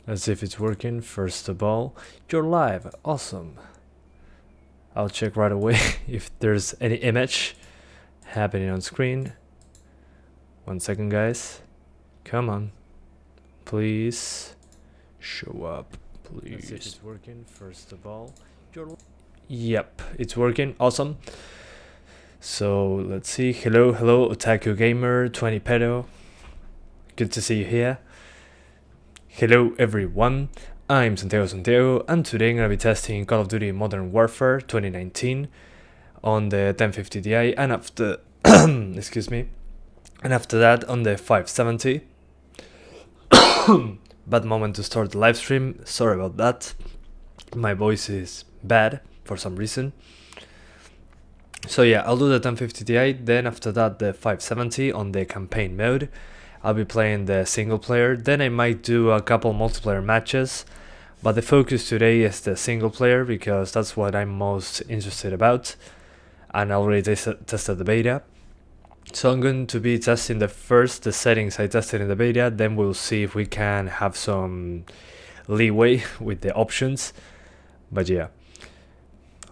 As if it's working. First of all, you're live. Awesome. I'll check right away if there's any image happening on screen. 1 second, guys. Come on. Please show up. Please. If it's working. First of all, yep, it's working. Awesome. So let's see. Hello, Otaku Gamer 20 Pedo. Good to see you here. Hello everyone, I'm Santiago, and today I'm gonna be testing Call of Duty Modern Warfare 2019 on the 1050 Ti, and after excuse me, and after that on the 570. Bad moment to start the live stream. Sorry about that. My voice is bad for some reason. So yeah, I'll do the 1050 Ti. Then after that, the 570 on the campaign mode. I'll be playing the single player, then I might do a couple multiplayer matches, but the focus today is the single player because that's what I'm most interested about, and I already tested the beta. So I'm going to be testing the settings I tested in the beta, then we'll see if we can have some leeway with the options, but yeah.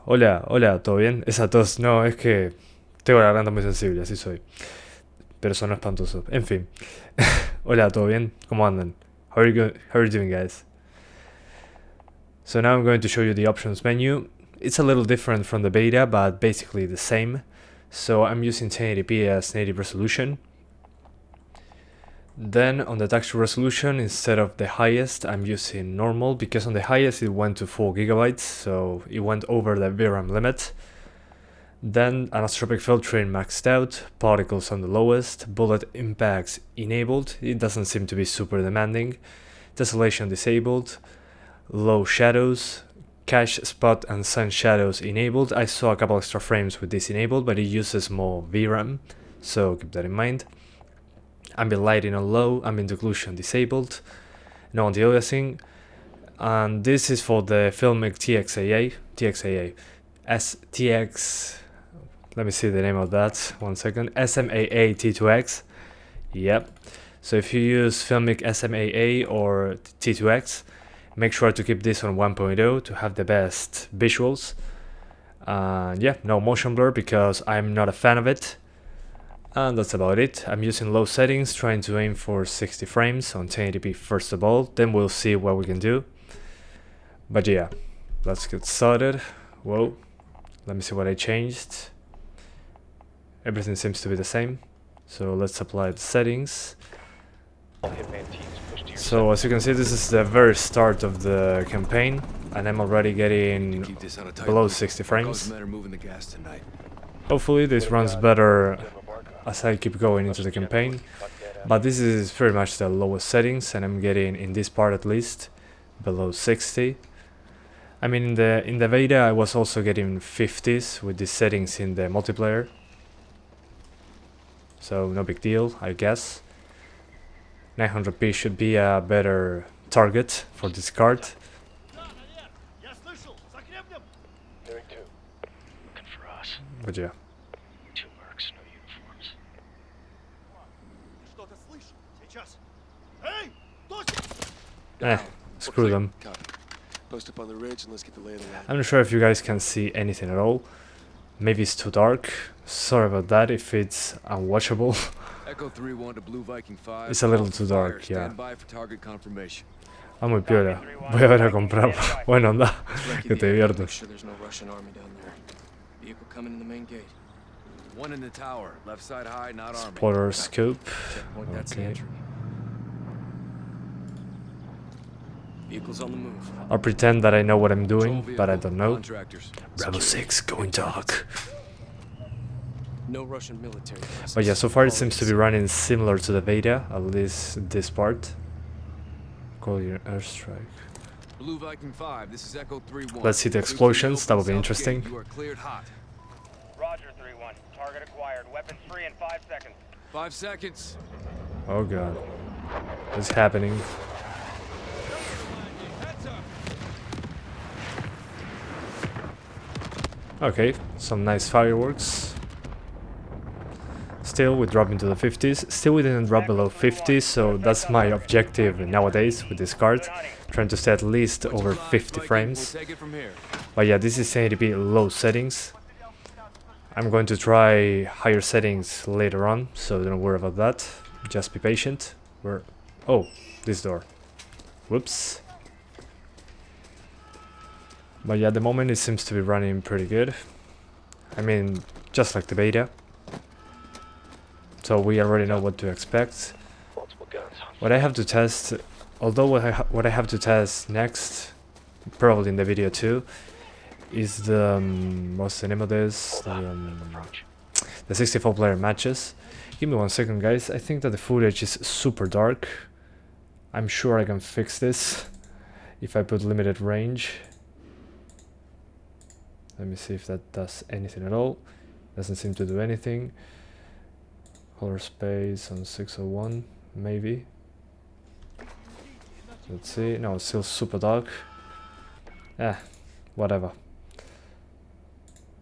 Hola, ¿todo bien? Esa tos, no, es que tengo la garganta muy sensible, así soy. Pero sonó espantoso. En fin. Hola, ¿todo bien? ¿Cómo andan? How are you doing, guys? So now I'm going to show you the options menu. It's a little different from the beta, but basically the same. So I'm using 1080p as native resolution. Then on the texture resolution, instead of the highest, I'm using normal, because on the highest it went to 4 GB, so it went over the VRAM limit. Then anisotropic filtering maxed out, particles on the lowest, bullet impacts enabled, it doesn't seem to be super demanding, tessellation disabled, low shadows, cache spot and sun shadows enabled. I saw a couple extra frames with this enabled, but it uses more VRAM, so keep that in mind. Ambient lighting on low, ambient occlusion disabled, no anti-aliasing, and this is for the Filmic STX. Let me see the name of that, 1 second. SMAA T2X. Yep. So if you use Filmic SMAA or T2X, make sure to keep this on 1.0 to have the best visuals. Yeah, no motion blur because I'm not a fan of it. And that's about it. I'm using low settings, trying to aim for 60 frames on 1080p first of all, then we'll see what we can do. But yeah, let's get started. Whoa, let me see what I changed. Everything seems to be the same, so let's apply the settings. So as you can see, this is the very start of the campaign, and I'm already getting below 60 frames. Hopefully this runs better as I keep going into the campaign, but this is pretty much the lowest settings, and I'm getting, in this part at least, below 60. I mean, in the beta I was also getting 50s with these settings in the multiplayer. So no big deal, I guess. 900p should be a better target for this card. But yeah. Two mercs, no uniforms. Screw them. Post up on the ridge and let's get the lay of the land. I'm not sure if you guys can see anything at all. Maybe it's too dark. Sorry about that if it's unwatchable. Echo 3-1 to Blue Viking 5. It's a little too dark, yeah. Stand by for target confirmation. Ah, muy piola. Voy a ver a comprarlo. Bueno, anda. Que te diviertas. There's no Russian army down there. Vehicle coming in the main gate. One in the tower, left side high, not army. Spoiler scope. Checkpoint, that's the Okay. entry. Vehicles on the move. I'll pretend that I know what I'm doing, but I don't know. Contractors. Bravo 6, going dark. No Russian military. But yeah, so far it seems to be running similar to the beta, at least this part. Call your airstrike. Blue Viking 5, this is Echo 3-1. Let's see the explosions, that will be interesting. You are cleared hot. Roger, 3-1. Target acquired. Weapons free in 5 seconds. 5 seconds. Oh god. What's happening? Okay, some nice fireworks. Still, we drop into the 50s. Still, we didn't drop below 50, so that's my objective nowadays with this card. Trying to stay at least over 50 frames. But yeah, this is 1080p low settings. I'm going to try higher settings later on, so don't worry about that. Just be patient. Oh, this door. Whoops. But yeah, at the moment it seems to be running pretty good. I mean, just like the beta. So we already know what to expect. What I have to test, although what I have to test next, probably in the video too, is the what's the name of this? The 64 player matches. Give me 1 second, guys. I think that the footage is super dark. I'm sure I can fix this if I put limited range. Let me see if that does anything at all. Doesn't seem to do anything. Color space on 601, maybe. Let's see. No, it's still super dark. Whatever.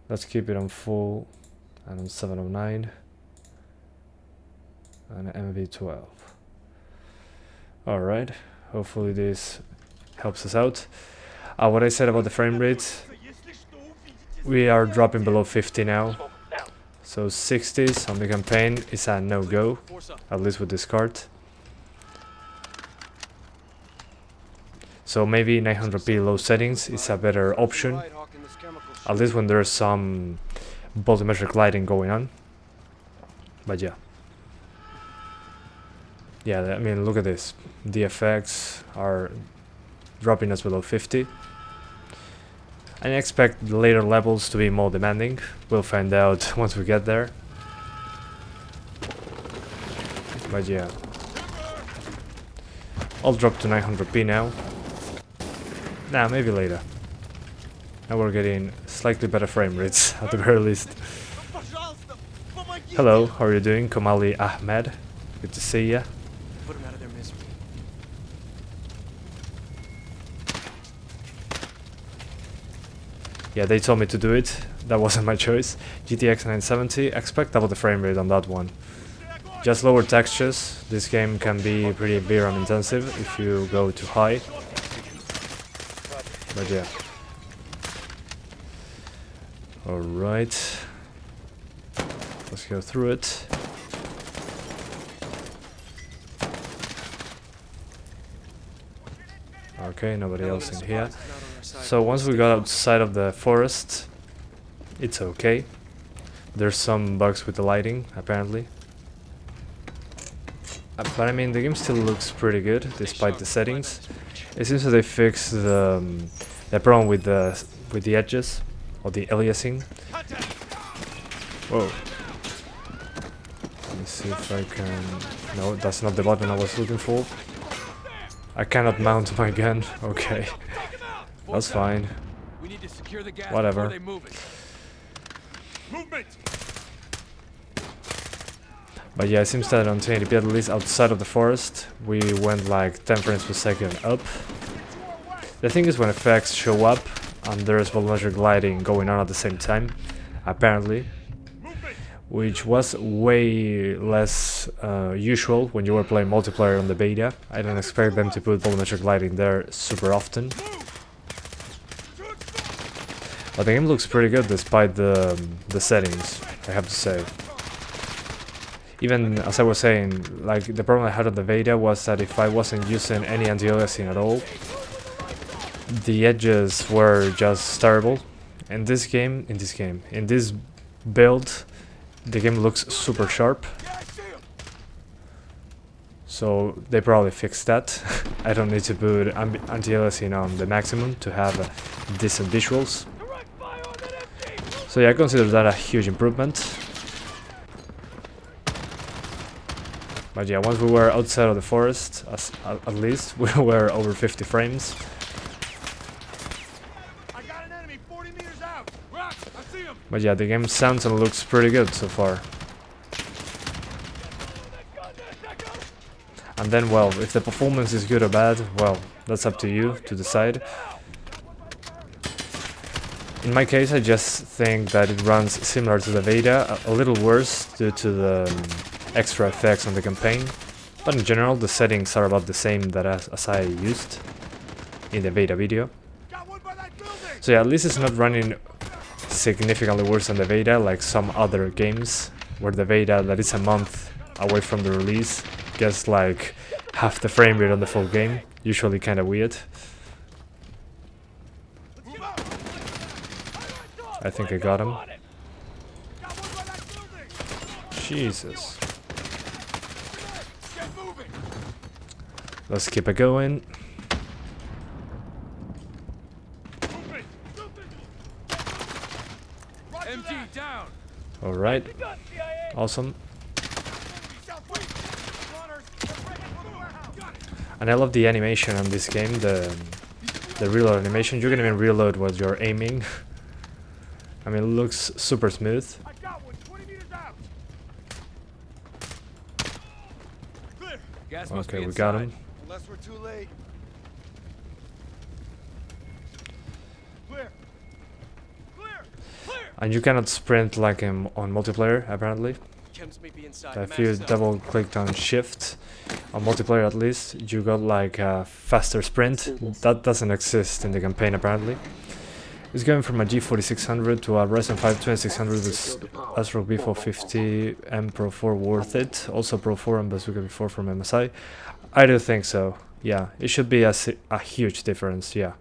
Let's keep it on full and on 709 and MV12. Alright, hopefully this helps us out. What I said about the frame rate, we are dropping below 50 now. So 60s on the campaign is a no-go, at least with this card. So maybe 900p low settings is a better option, at least when there's some volumetric lighting going on. But yeah. Yeah, I mean, look at this. The effects are dropping us below 50. I expect the later levels to be more demanding. We'll find out once we get there. But yeah. I'll drop to 900p now. Nah, maybe later. Now we're getting slightly better frame rates, at the very least. Hello, how are you doing? Komali Ahmed. Good to see ya. Put them out of their misery. Yeah, they told me to do it. That wasn't my choice. GTX 970. Expect double the frame rate on that one. Just lower textures. This game can be pretty VRAM intensive if you go too high. But yeah. Alright. Let's go through it. Okay, nobody else in here. So once we got outside of the forest, it's okay. There's some bugs with the lighting, apparently. But I mean, the game still looks pretty good, despite the settings. It seems that they fixed the problem with the edges, or the aliasing. Whoa. Let me see if I can... No, that's not the button I was looking for. I cannot mount my gun. Okay. That's fine. Whatever. But yeah, it seems that on 1080p, at least outside of the forest, we went like 10 frames per second up. The thing is, when effects show up and there's volumetric gliding going on at the same time, apparently, which was way less usual when you were playing multiplayer on the beta. I don't expect them to put volumetric lighting there super often. But the game looks pretty good despite the settings, I have to say. Even as I was saying, like the problem I had on the beta was that if I wasn't using any anti-aliasing at all, the edges were just terrible. In this build, the game looks super sharp. So they probably fixed that. I don't need to put anti-aliasing on the maximum to have decent visuals. So yeah, I consider that a huge improvement. But yeah, once we were outside of the forest, at least, we were over 50 frames. But yeah, the game sounds and looks pretty good so far. And then, well, if the performance is good or bad, well, that's up to you to decide. In my case, I just think that it runs similar to the beta, a little worse due to the extra effects on the campaign, but in general the settings are about the same that as I used in the beta video. So yeah, at least it's not running significantly worse than the beta, like some other games, where the beta that is a month away from the release gets like half the frame rate on the full game. Usually kinda weird. I think I got him. Jesus. Let's keep it going. Alright. Awesome. And I love the animation on this game, the reload animation. You can even reload while you're aiming. I mean, it looks super smooth. Okay, we got him. Unless we're too late. Clear. And you cannot sprint like on multiplayer, apparently. If you double clicked on shift, on multiplayer at least, you got like a faster sprint. That doesn't exist in the campaign, apparently. It's going from a G4600 to a Ryzen 5 2600 with ASRock B450 and Pro 4 worth it. Also Pro 4 and Bazooka B4 from MSI. I do think so. Yeah, it should be a huge difference. Yeah.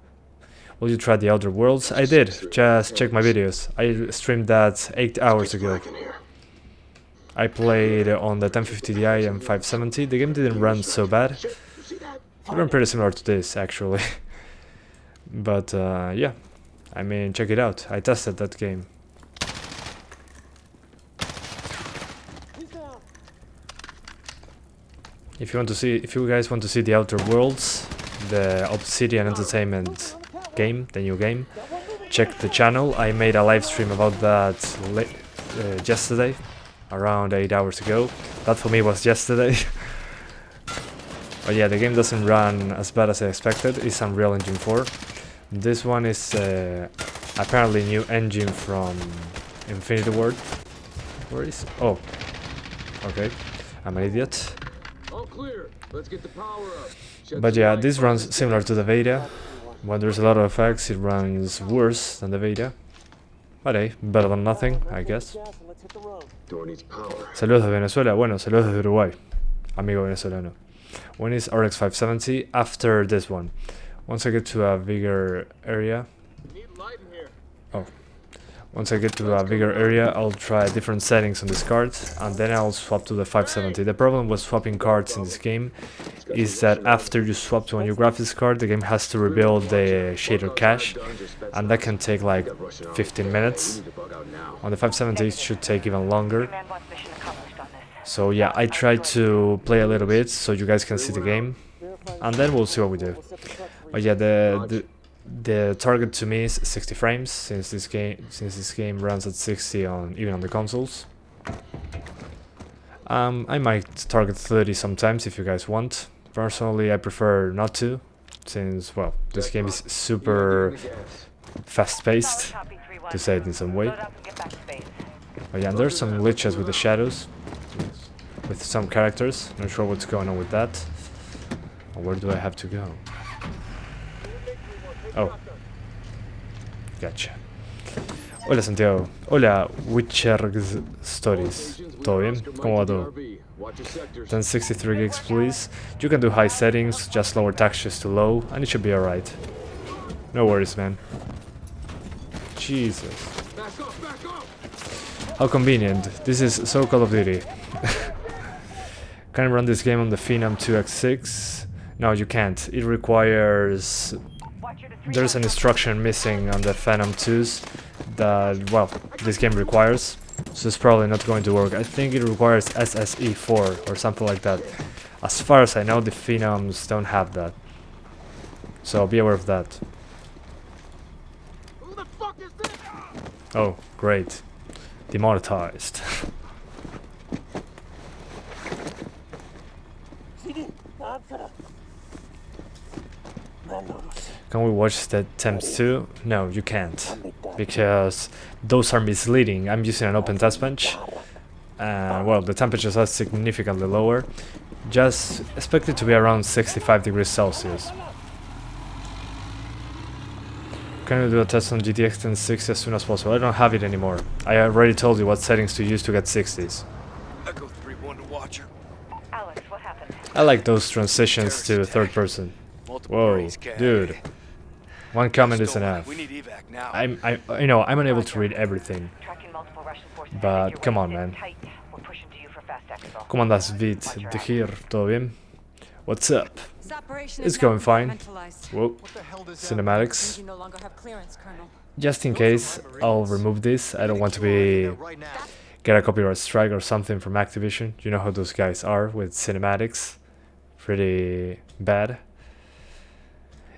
Will you try the Outer Worlds? I did. Just check my videos. I streamed that 8 hours ago. I played on the 1050 Ti and 570. The game didn't run so bad. It ran pretty similar to this, actually. But yeah. I mean, check it out. I tested that game. If you guys want to see the Outer Worlds, the Obsidian Entertainment game, the new game, check the channel. I made a live stream about that yesterday, around 8 hours ago. That for me was yesterday. But yeah, the game doesn't run as bad as I expected. It's Unreal Engine 4. This one is apparently new engine from Infinity Ward. Where is? Oh, okay. I'm an idiot. All clear. Let's get the power up. But yeah, this runs similar to the beta. When there's a lot of effects, it runs worse than the beta. But hey, better than nothing, I guess. Saludos de Venezuela. Bueno, saludos de Uruguay. Amigo venezolano. When is RX 570? After this one. Once I get to a bigger area. Oh. Once I get to a bigger area, I'll try different settings on this card, and then I'll swap to the 570. The problem with swapping cards in this game is that after you swap to a new graphics card, the game has to rebuild the shader cache, and that can take like 15 minutes. On the 570 it should take even longer. So yeah, I try to play a little bit so you guys can see the game, and then we'll see what we do. But yeah, the target to me is 60 frames since this game runs at 60 even on the consoles. I might target 30 sometimes if you guys want. Personally, I prefer not to, since well, this game is super fast-paced, to say it in some way. But yeah, there's some glitches with the shadows, with some characters. Not sure what's going on with that. Where do I have to go? Oh, gotcha. Hola Santiago. Hola Witcher Stories. ¿Todo bien? ¿Cómo va todo? 1063 gigs please. You can do high settings, just lower textures to low, and it should be alright. No worries, man. Jesus. How convenient. This is so Call of Duty. Can I run this game on the Phenom 2X6? No, you can't. It requires... There's an instruction missing on the Phenom 2s that, well, this game requires. So it's probably not going to work. I think it requires SSE4 or something like that. As far as I know, the Phenoms don't have that. So be aware of that. Oh, great. Demonetized. Can we watch the attempts too? No, you can't. because those are misleading. I'm using an open test bench, and well, the temperatures are significantly lower. Just expect it to be around 65 degrees Celsius. Can we do a test on GTX 1060 as soon as possible? I don't have it anymore. I already told you what settings to use to get 60s. Echo 3-1 to Watcher. Alex, what happened? I like those transitions to third person. Whoa, dude. One comment is enough. We need evac now. I'm unable to read everything. Tracking multiple Russian forces. But come on, man. Tight. We're pushing to you for fast exfil. ¿Cómo andas, EVGA? ¿Todo bien? What's up? It's going fine. Whoa, cinematics. Just in case, I'll remove this. I don't want to get a copyright strike or something from Activision. You know how those guys are with cinematics. Pretty bad.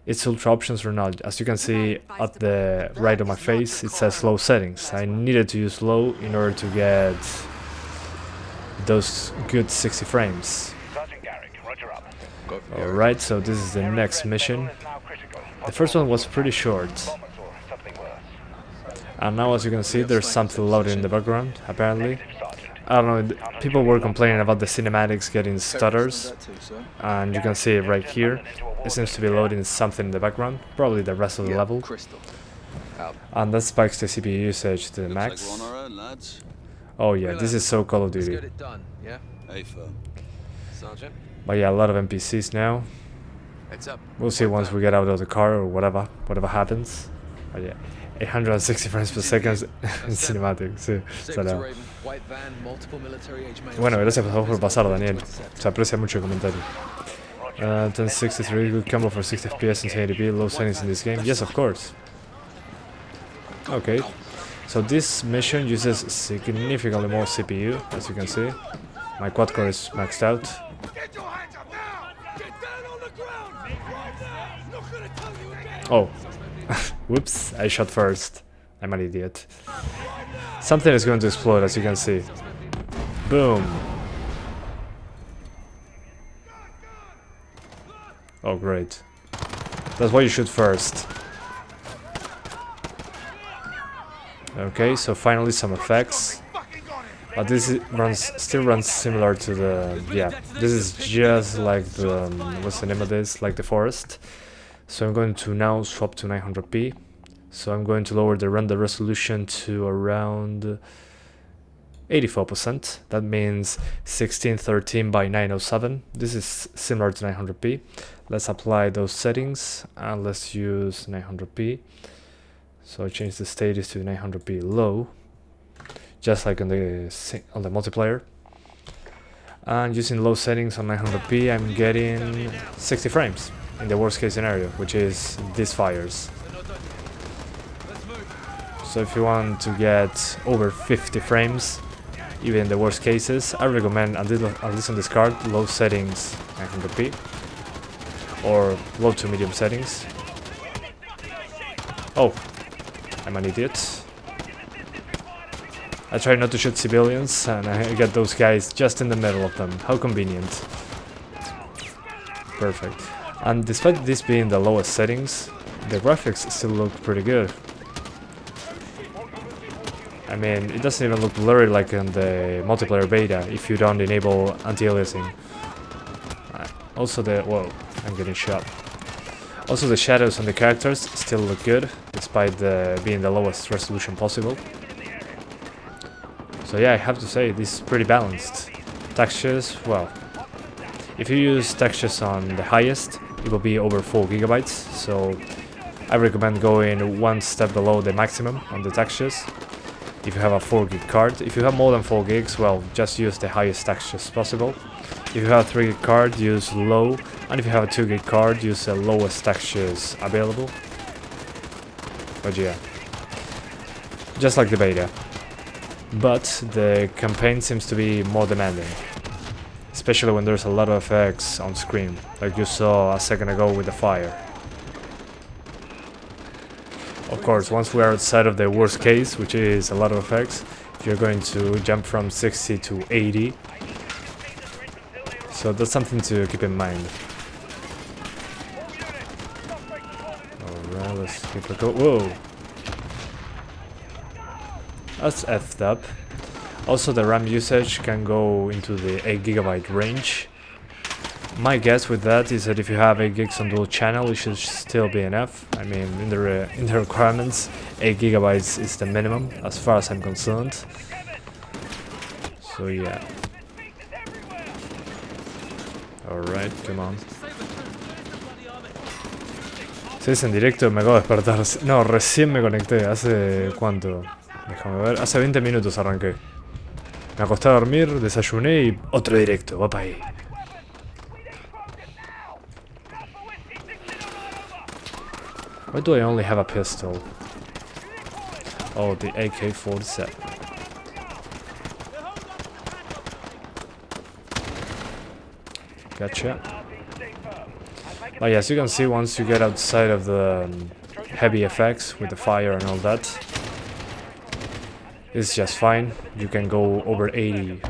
It's ultra options or not. As you can see at the right of my face, it says low settings. I needed to use low in order to get those good 60 frames. Alright, so this is the next mission. The first one was pretty short. And now, as you can see, there's something loaded in the background, apparently. I don't know, people were complaining about the cinematics getting stutters. And you can see it right here. It seems to be loading something in the background, probably the rest of the level. And that spikes the CPU usage to the max. Oh yeah, this is so Call of Duty. But yeah, a lot of NPCs now. We'll see once we get out of the car or whatever happens. But yeah, 860 frames per second en cinematic, sí, salado. Bueno, gracias por pasar, Daniel. Se aprecia mucho el comentario. 1063, good combo for 60 FPS and 1080p, low settings in this game. Yes, of course. Okay, so this mission uses significantly more CPU, as you can see. My quad core is maxed out. Oh, whoops, I shot first. I'm an idiot. Something is going to explode, as you can see. Boom. Oh, great. That's why you shoot first. Okay, so finally some effects. But this still runs similar to the... yeah, this is just like the... what's the name of this? Like the forest. So I'm going to now swap to 900p. So I'm going to lower the render resolution to around 84%. That means 1613 by 907. This is similar to 900p. Let's apply those settings and let's use 900p. So I change the status to 900p low, just like on the multiplayer. And using low settings on 900p, I'm getting 60 frames in the worst case scenario, which is these fires. So if you want to get over 50 frames, even in the worst cases, I recommend, at least on this card, low settings 900p or low to medium settings. Oh, I'm an idiot. I try not to shoot civilians and I get those guys just in the middle of them. How convenient. Perfect. And despite this being the lowest settings, the graphics still look pretty good. I mean, it doesn't even look blurry like in the multiplayer beta if you don't enable anti-aliasing. Also whoa, I'm getting shot. Also the shadows on the characters still look good, despite being the lowest resolution possible. So yeah, I have to say, this is pretty balanced. Textures, well, if you use textures on the highest, it will be over 4 gigabytes, so I recommend going one step below the maximum on the textures. If you have a 4 gig card, if you have more than 4 gigs, well, just use the highest textures possible. If you have a 3 gig card, use low, and if you have a 2 gig card, use the lowest textures available. But yeah, just like the beta. But the campaign seems to be more demanding, especially when there's a lot of effects on screen, like you saw a second ago with the fire. Of course, once we are outside of the worst case, which is a lot of effects, you're going to jump from 60 to 80. So that's something to keep in mind. Alright, let's keep it going. Whoa! That's effed up. Also, the RAM usage can go into the 8 GB range. My guess with that is that if you have 8 gigs on dual channel, it should still be enough. I mean, in the requirements, 8 GB is the minimum, as far as I'm concerned. So yeah. Alright, come on. Si es en directo, me acabo de despertar. No, recién me conecté. ¿Hace cuánto? Déjame ver. Hace 20 minutos arranqué. Me acosté a dormir, desayuné y otro directo. Va para ahí. Why do I only have a pistol? Oh, the AK-47. Gotcha. But yeah, as you can see, once you get outside of the heavy effects with the fire and all that, it's just fine. You can go over 80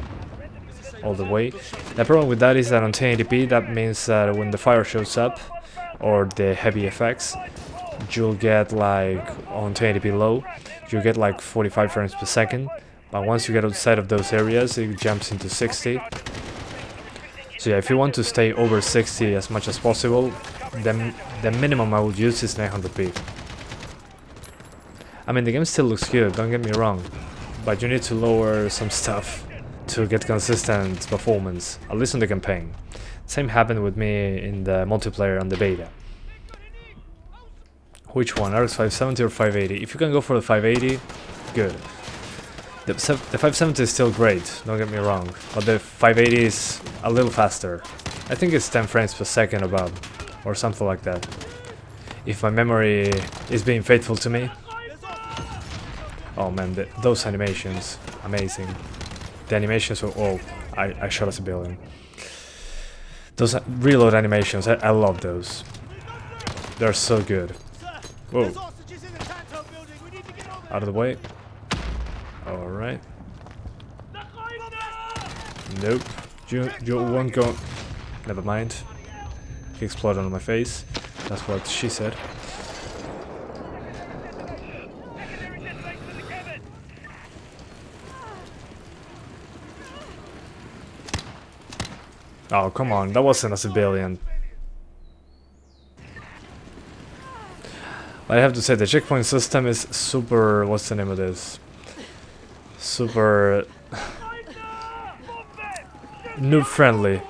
all the way. The problem with that is that on 1080p, that means that when the fire shows up, or the heavy effects, you'll get like, on 1080p low, you'll get like 45 frames per second. But once you get outside of those areas, it jumps into 60. So yeah, if you want to stay over 60 as much as possible, then the minimum I would use is 900p. I mean, the game still looks good, don't get me wrong, but you need to lower some stuff to get consistent performance, at least on the campaign. Same happened with me in the multiplayer on the beta. Which one, RX 570 or 580? If you can go for the 580, good. The 570 is still great, don't get me wrong, but the 580 is a little faster. I think it's 10 frames per second above, or something like that. If my memory is being faithful to me. Oh man, those animations, amazing. The animations were, oh, I shot a civilian. Those reload animations, I love those. They're so good. Whoa. Out of the way. Alright. Nope. You won't go. Never mind. He exploded on my face. That's what she said. Oh, come on. That wasn't a civilian. I have to say, the checkpoint system is super... What's the name of this? Super... noob friendly.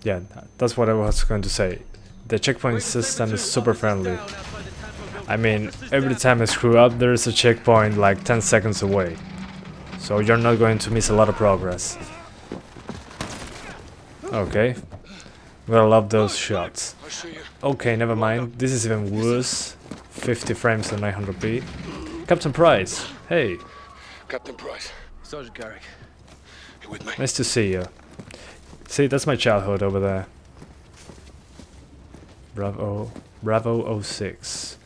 Yeah, that's what I was going to say. The checkpoint system is super friendly. I mean, every time I screw up, there is a checkpoint like 10 seconds away. So you're not going to miss a lot of progress. Okay. Gotta love those shots. Okay, never mind. This is even worse. 50 frames and 900p. Captain Price, hey. Captain Price. Sergeant Garrick. You with me? Nice to see you. See, that's my childhood over there. Bravo 06.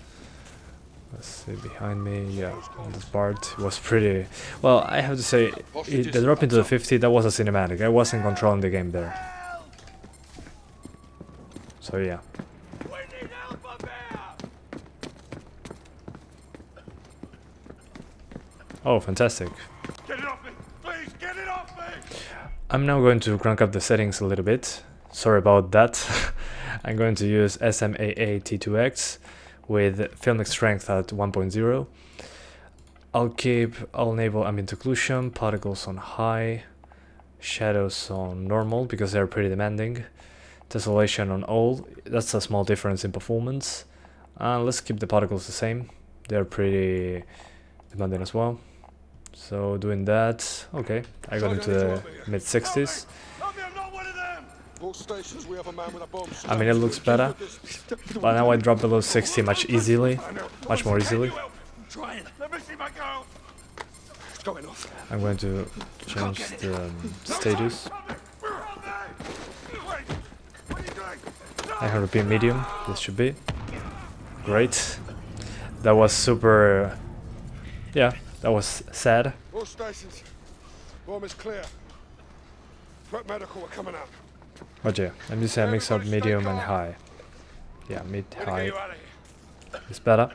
Let's see, behind me, yeah, this part was pretty... Well, I have to say, the drop into the 50, that was a cinematic. I wasn't controlling the game there. So yeah. Oh, fantastic. Get it off me! Please, get it off me! I'm now going to crank up the settings a little bit. Sorry about that. I'm going to use SMAA T2X with filmic strength at 1.0. I'll enable ambient occlusion, particles on high, shadows on normal because they're pretty demanding. Tessellation on all, that's a small difference in performance. Let's keep the particles the same, they're pretty demanding as well. So doing that, okay, I got into the mid 60s. I mean, it looks better, but now I drop below 60 much more easily. I'm going to change the status. 900p medium, this should be great. That was super, yeah, that was sad. All stations, bomb is clear. Threat medical are coming up. But yeah, I'm using a mix of medium and high. Yeah, mid, high. is better.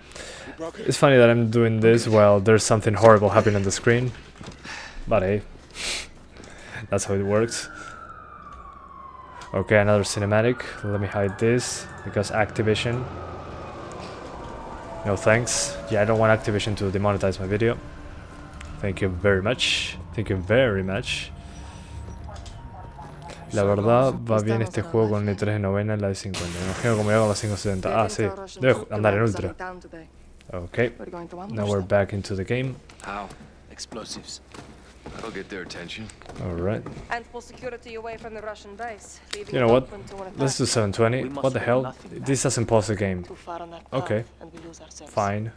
You broken? It's funny that I'm doing this while there's something horrible happening on the screen, but hey, that's how it works. Okay, another cinematic. Let me hide this because Activision. No thanks. Yeah, I don't want Activision to demonetize my video. Thank you very much. Thank you very much. La verdad, va bien este juego con el i3 de novena en la de 50. Me imagino como con la 570. Ah, sí. Debe andar en ultra. Okay. Now we're back into the game. How? Explosives. That'll get their attention. Alright. And pull security away from the Russian base. You know what? Let's do 720. What the hell? This doesn't pause the game. Okay. Fine.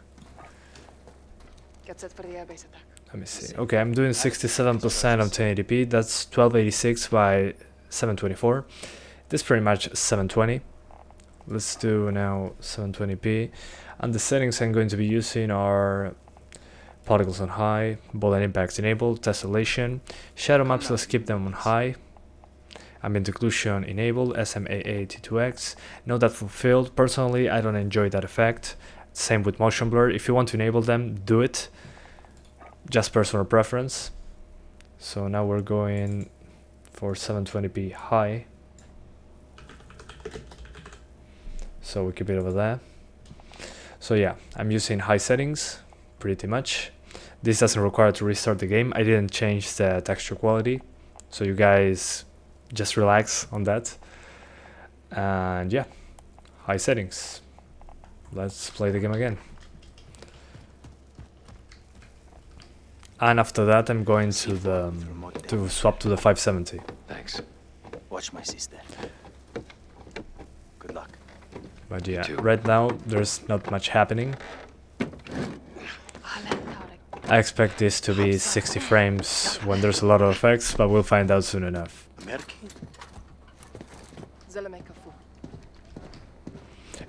Get set for the airbase attack. Let me see. Okay, I'm doing 67% on 1080p. That's 1286 by 724. This is pretty much 720. Let's do now 720p. And the settings I'm going to be using are particles on high, bullet impacts enabled, tessellation, shadow maps, let's keep them on high, ambient occlusion enabled, SMAA T2X, note that fulfilled. Personally, I don't enjoy that effect. Same with motion blur. If you want to enable them, do it. Just personal preference. So now we're going for 720p high. So we keep it over there. So yeah, I'm using high settings pretty much. This doesn't require to restart the game. I didn't change the texture quality, so you guys just relax on that. And yeah, high settings. Let's play the game again. And after that, I'm going to swap to the 570. Thanks. Watch my sister. Good luck. But yeah, right now there's not much happening. I expect this to be 60 frames when there's a lot of effects, but we'll find out soon enough.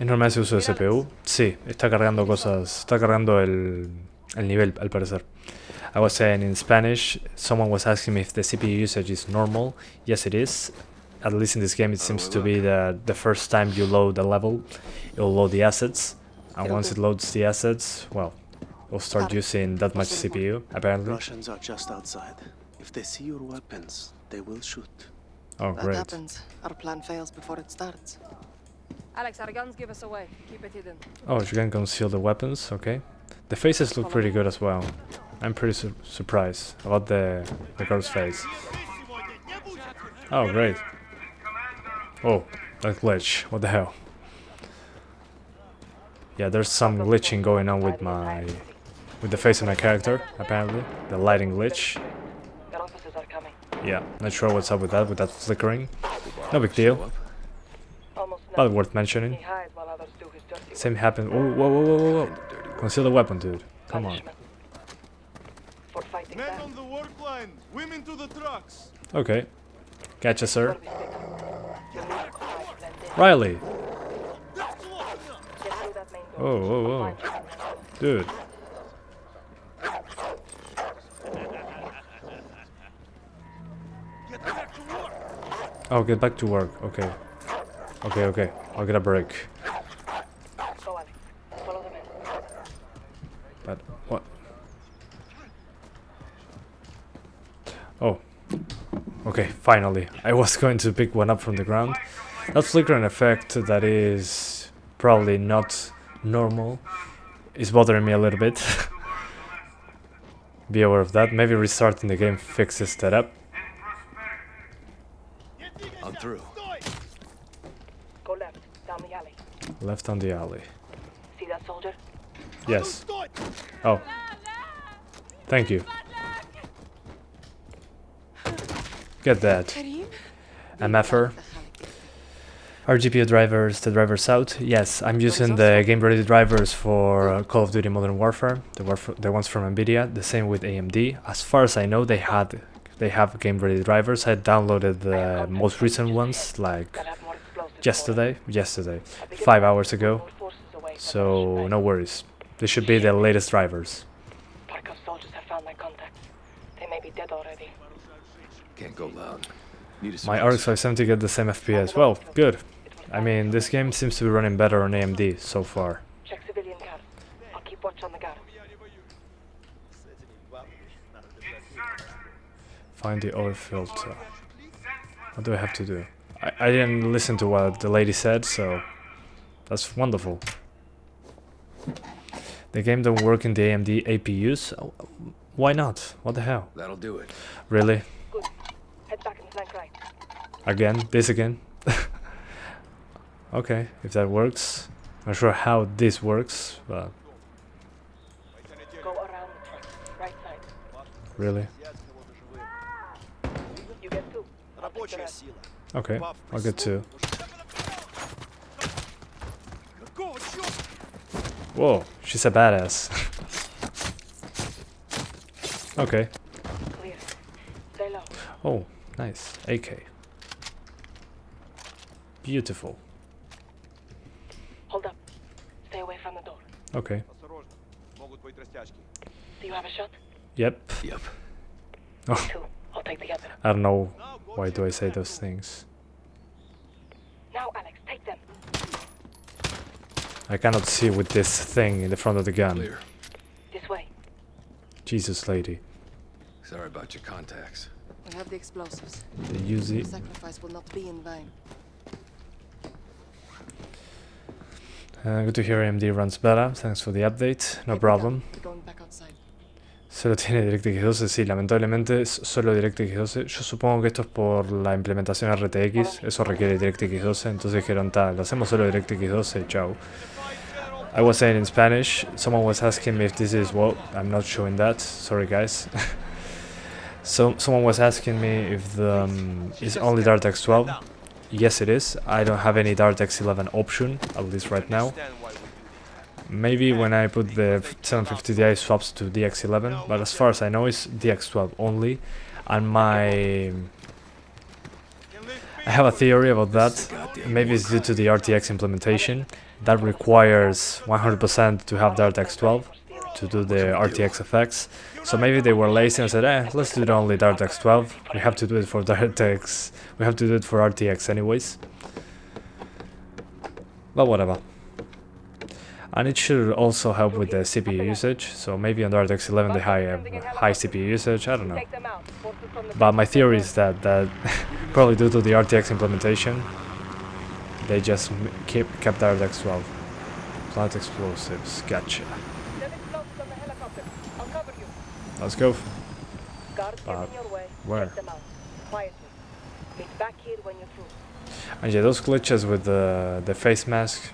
¿Es normal ese uso de CPU? Sí, está cargando cosas, está cargando el nivel al parecer. I was saying in Spanish, someone was asking me if the CPU usage is normal. Yes, it is. At least in this game it seems to be that the first time you load a level, it'll load the assets. And once it loads the assets, well, we'll start using that much CPU, apparently. Russians are just outside. If they see your weapons, they will shoot. Oh, That great. happens. Our plan fails before it starts. Alex, our guns give us away. Keep it hidden. Oh, you can conceal the weapons, okay. The faces look pretty good as well. I'm pretty surprised about the girl's face. Oh, great. Oh, that glitch. What the hell? Yeah, there's some glitching going on with the face of my character, apparently. The lighting glitch. Their officers are coming. Yeah, not sure what's up with that flickering. No big deal, Almost but worth mentioning. He hides while others do his dirty Same happened. Whoa, whoa, whoa, whoa, whoa, whoa. Conceal the weapon, dude. Come on. punishment. For fighting Men back. on the work line, women to the trucks. Okay. Gotcha, sir. You'll need to hide, blend in. Riley. Get through that main door. Whoa, whoa, whoa. Dude. Get back to work. Oh, get back to work. Okay. Okay, okay. I'll get a break. Go, Alex. Follow the men. But what? Oh. Okay, finally. I was going to pick one up from the ground. That flickering effect that is probably not normal is bothering me a little bit. Be aware of that. Maybe restarting the game fixes that up. I'm through. Go left, down the alley. Left on the alley. See that soldier? Yes. Oh. Thank you. Get that. MFR. Are GPU drivers the drivers out? Yes, I'm using the game ready drivers for Call of Duty Modern Warfare, the ones from NVIDIA. The same with AMD. As far as I know, they have game ready drivers. I downloaded the most recent ones like They'll have more explosives. yesterday, 5 hours ago. More forces away from So the Russian no base. worries. They should be the latest drivers. Parkov soldiers have found my contacts. They may be dead already. Can't go loud. Need a My surprise. RX 570 get the same FPS. Well, good. I mean, this game seems to be running better on AMD so far. Check civilian watch on the guard. Find the oil filter. What do I have to do? I didn't listen to what the lady said, so that's wonderful. The game don't work in the AMD APUs? Oh, why not? What the hell? That'll do it. Really? Good. Head back and flank right. Again? This again? Okay, if that works. Not sure how this works, but Go around the truck. Right side. really? You get two. I'll take the rest. Okay, I'll get two. Whoa, she's a badass. Okay. Clear. Stay low. Oh, nice. AK. Beautiful. Hold up. Stay away from the door. Okay. Do you have a shot? Yep. Yep. Oh, Two. I'll take the other. I don't know why do I say those things. Now, Alex, take them. I cannot see with this thing in the front of the gun. Clear. This way. Jesus, lady. Sorry about your contacts. We have the explosives. The Uzi. Sacrifice will not be in vain. Good to hear AMD runs better. Thanks for the update. No problem. We're going back outside. Solo tiene DirectX 12, sí, lamentablemente es solo DirectX 12. Yo supongo que esto es por la implementación RTX, eso requiere DirectX 12, entonces dijeron tal, hacemos solo DirectX 12, chao. I was saying in Spanish, someone was asking me if this is, well, I'm not showing that, sorry guys. So someone was asking me if the is only DirectX 12. Yes it is, I don't have any DirectX 11 option, at least right now. Maybe when I put the 750 Ti swaps to DX11, but as far as I know it's DX12 only, and I have a theory about that. Maybe it's due to the RTX implementation that requires 100% to have DirectX 12 to do the RTX effects. So maybe they were lazy and said, let's do it only DirectX 12. We have to do it for DirectX. We have to do it for RTX anyways. But whatever. And it should also help with the CPU usage, so maybe on DirectX 11 they have high CPU usage, I don't know. But my theory is that probably due to the RTX implementation, they just kept DirectX 12. Plant explosives, gotcha. Let's go. But where? And yeah, those glitches with the face mask.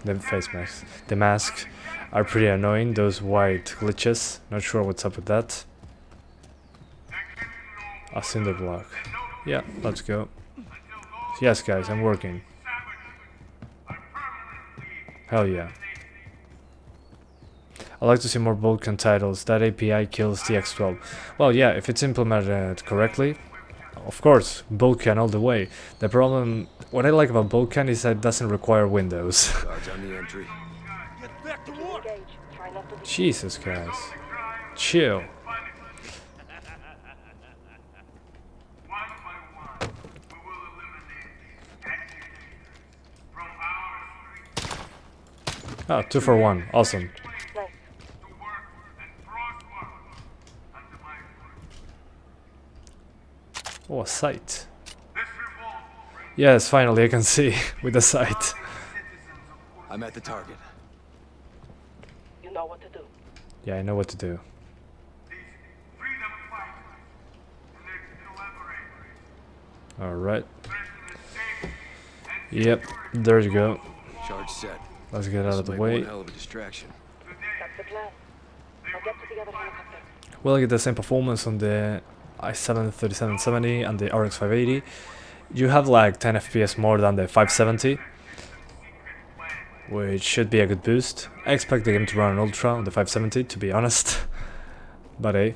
The mask are pretty annoying, those white glitches. Not sure what's up with that. A cinder block. Yeah, let's go. Yes guys, I'm working. Hell yeah. I'd like to see more Vulkan titles. That API kills DX12. Well yeah, if it's implemented correctly, of course, Vulkan all the way. The problem, what I like about Vulkan is that it doesn't require Windows. Jesus guys, chill. Ah, 2 for 1, awesome. Oh, a sight. Yes, finally I can see with the sight. I'm at the target. You know what to do. Yeah, I know what to do. Alright. Yep, there you go. Charge set. Let's get out of the way. One hell of a distraction. That's the plan. I'll get to the other helicopter. We'll get the same performance on the i7-3770 and the RX 580. You have like 10 FPS more than the 570, which should be a good boost. I expect the game to run an Ultra on the 570, to be honest. But hey,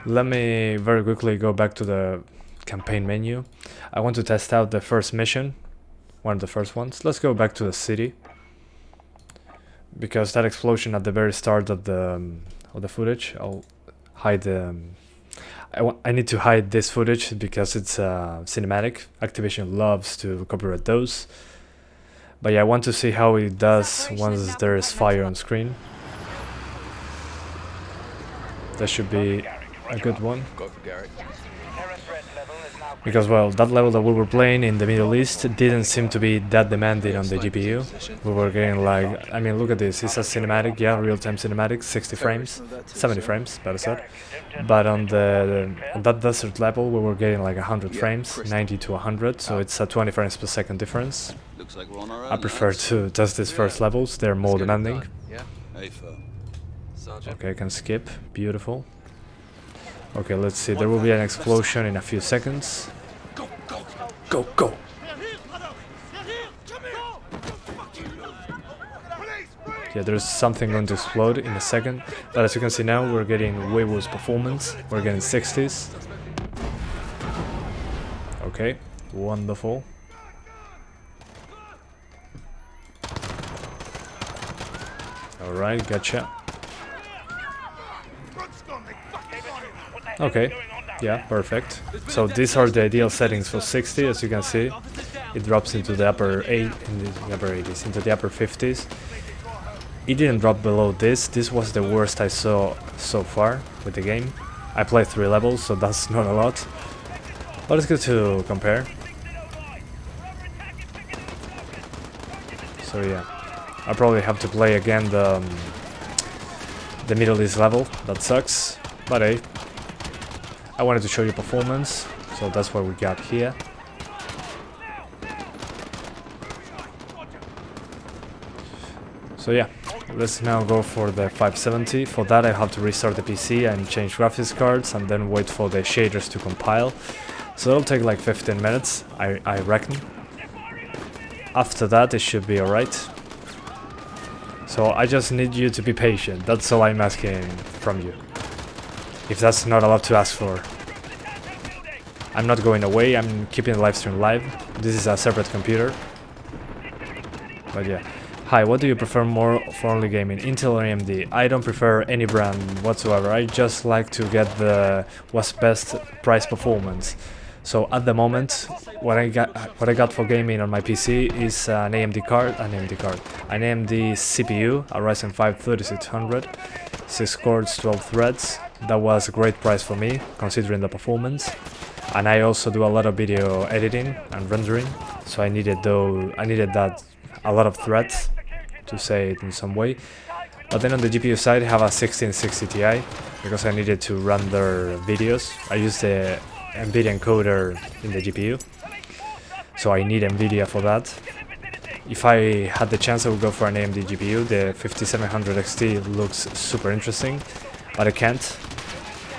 let me very quickly go back to the campaign menu. I want to test out the first mission, one of the first ones. Let's go back to the city, because that explosion at the very start of the footage, I'll hide the I need to hide this footage because it's cinematic. Activision loves to copyright those. But yeah, I want to see how it does once there is fire on screen. That should be a good one. Go for Garrett. Terror threat level is now Because, well, that level that we were playing in the Middle East didn't seem to be that demanding on the GPU. We were getting like, I mean, look at this, it's a cinematic, yeah, real-time cinematic, 60 frames, 70 frames, better said. But on that desert level, we were getting like 100 frames, 90 to 100, so it's a 20 frames per second difference. Looks like we're on our own. I prefer to test these first levels, they're more demanding. Yeah. Hey, fo. Sergeant. Okay, I can skip, beautiful. Okay, let's see, there will be an explosion in a few seconds. Go, go. Go, go! Yeah, there's something going to explode in a second, but as you can see now, we're getting way worse performance. We're getting 60s. Okay, wonderful. Alright, gotcha. Okay, yeah, perfect. So these are the ideal settings for 60, as you can see. It drops into the upper 80s, into the upper 50s. It didn't drop below this. This was the worst I saw so far with the game. I played 3 levels, so that's not a lot. But it's good to compare. So yeah, I probably have to play again the Middle East level. That sucks, but hey, I wanted to show you performance, so that's what we got here. So yeah, let's now go for the 570. For that I have to restart the PC and change graphics cards and then wait for the shaders to compile. So it'll take like 15 minutes, I reckon. After that it should be alright. So I just need you to be patient, that's all I'm asking from you. If that's not a lot to ask for. I'm not going away, I'm keeping the live stream live. This is a separate computer. But yeah. Hi, what do you prefer more for only gaming, Intel or AMD? I don't prefer any brand whatsoever, I just like to get the what's best price performance. So at the moment, what I got for gaming on my PC is an AMD CPU, a Ryzen 5 3600, 6 cores, 12 threads. That was a great price for me, considering the performance. And I also do a lot of video editing and rendering, so I needed that a lot of threads, to say it in some way. But then on the GPU side I have a 1660 Ti because I needed to render videos. I use the NVidia encoder in the GPU, so I need NVIDIA for that. If I had the chance I would go for an AMD GPU. The 5700 XT looks super interesting, but I can't.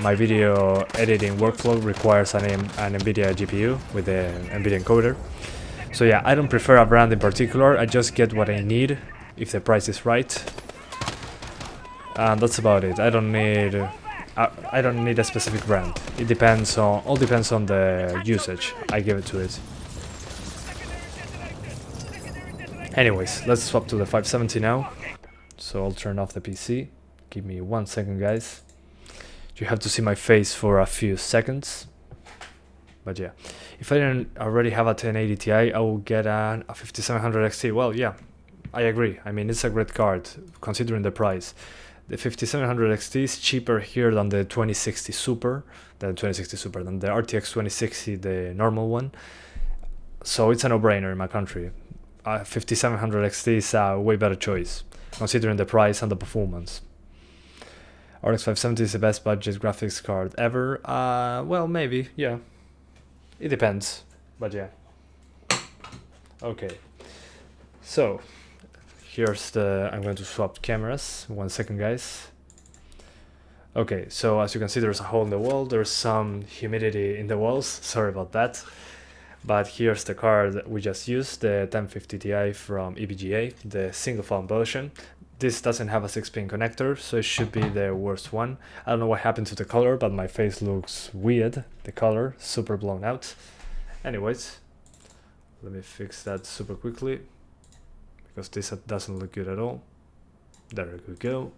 My video editing workflow requires an NVIDIA GPU with the NVIDIA encoder. So yeah, I don't prefer a brand in particular, I just get what I need if the price is right. And that's about it. I don't need a specific brand. It depends on the usage I give it to it. Anyways, let's swap to the 570 now. So I'll turn off the PC. Give me 1 second, guys. You have to see my face for a few seconds. But yeah, if I didn't already have a 1080 Ti, I will get a 5700 XT. Well, yeah, I agree. I mean, it's a great card, considering the price. The 5700 XT is cheaper here than the 2060 Super, than the RTX 2060, the normal one. So it's a no-brainer in my country. 5700 XT is a way better choice, considering the price and the performance. RX 570 is the best budget graphics card ever. Well, maybe, yeah. It depends, but yeah. Okay, so here's I'm going to swap cameras. 1 second, guys. Okay, so as you can see, there's a hole in the wall. There's some humidity in the walls. Sorry about that. But here's the card that we just used, the 1050 Ti from EVGA, the single fan version. This doesn't have a 6-pin connector, so it should be the worst one. I don't know what happened to the color, but my face looks weird. The color, super blown out. Anyways, let me fix that super quickly, because this doesn't look good at all. There we go.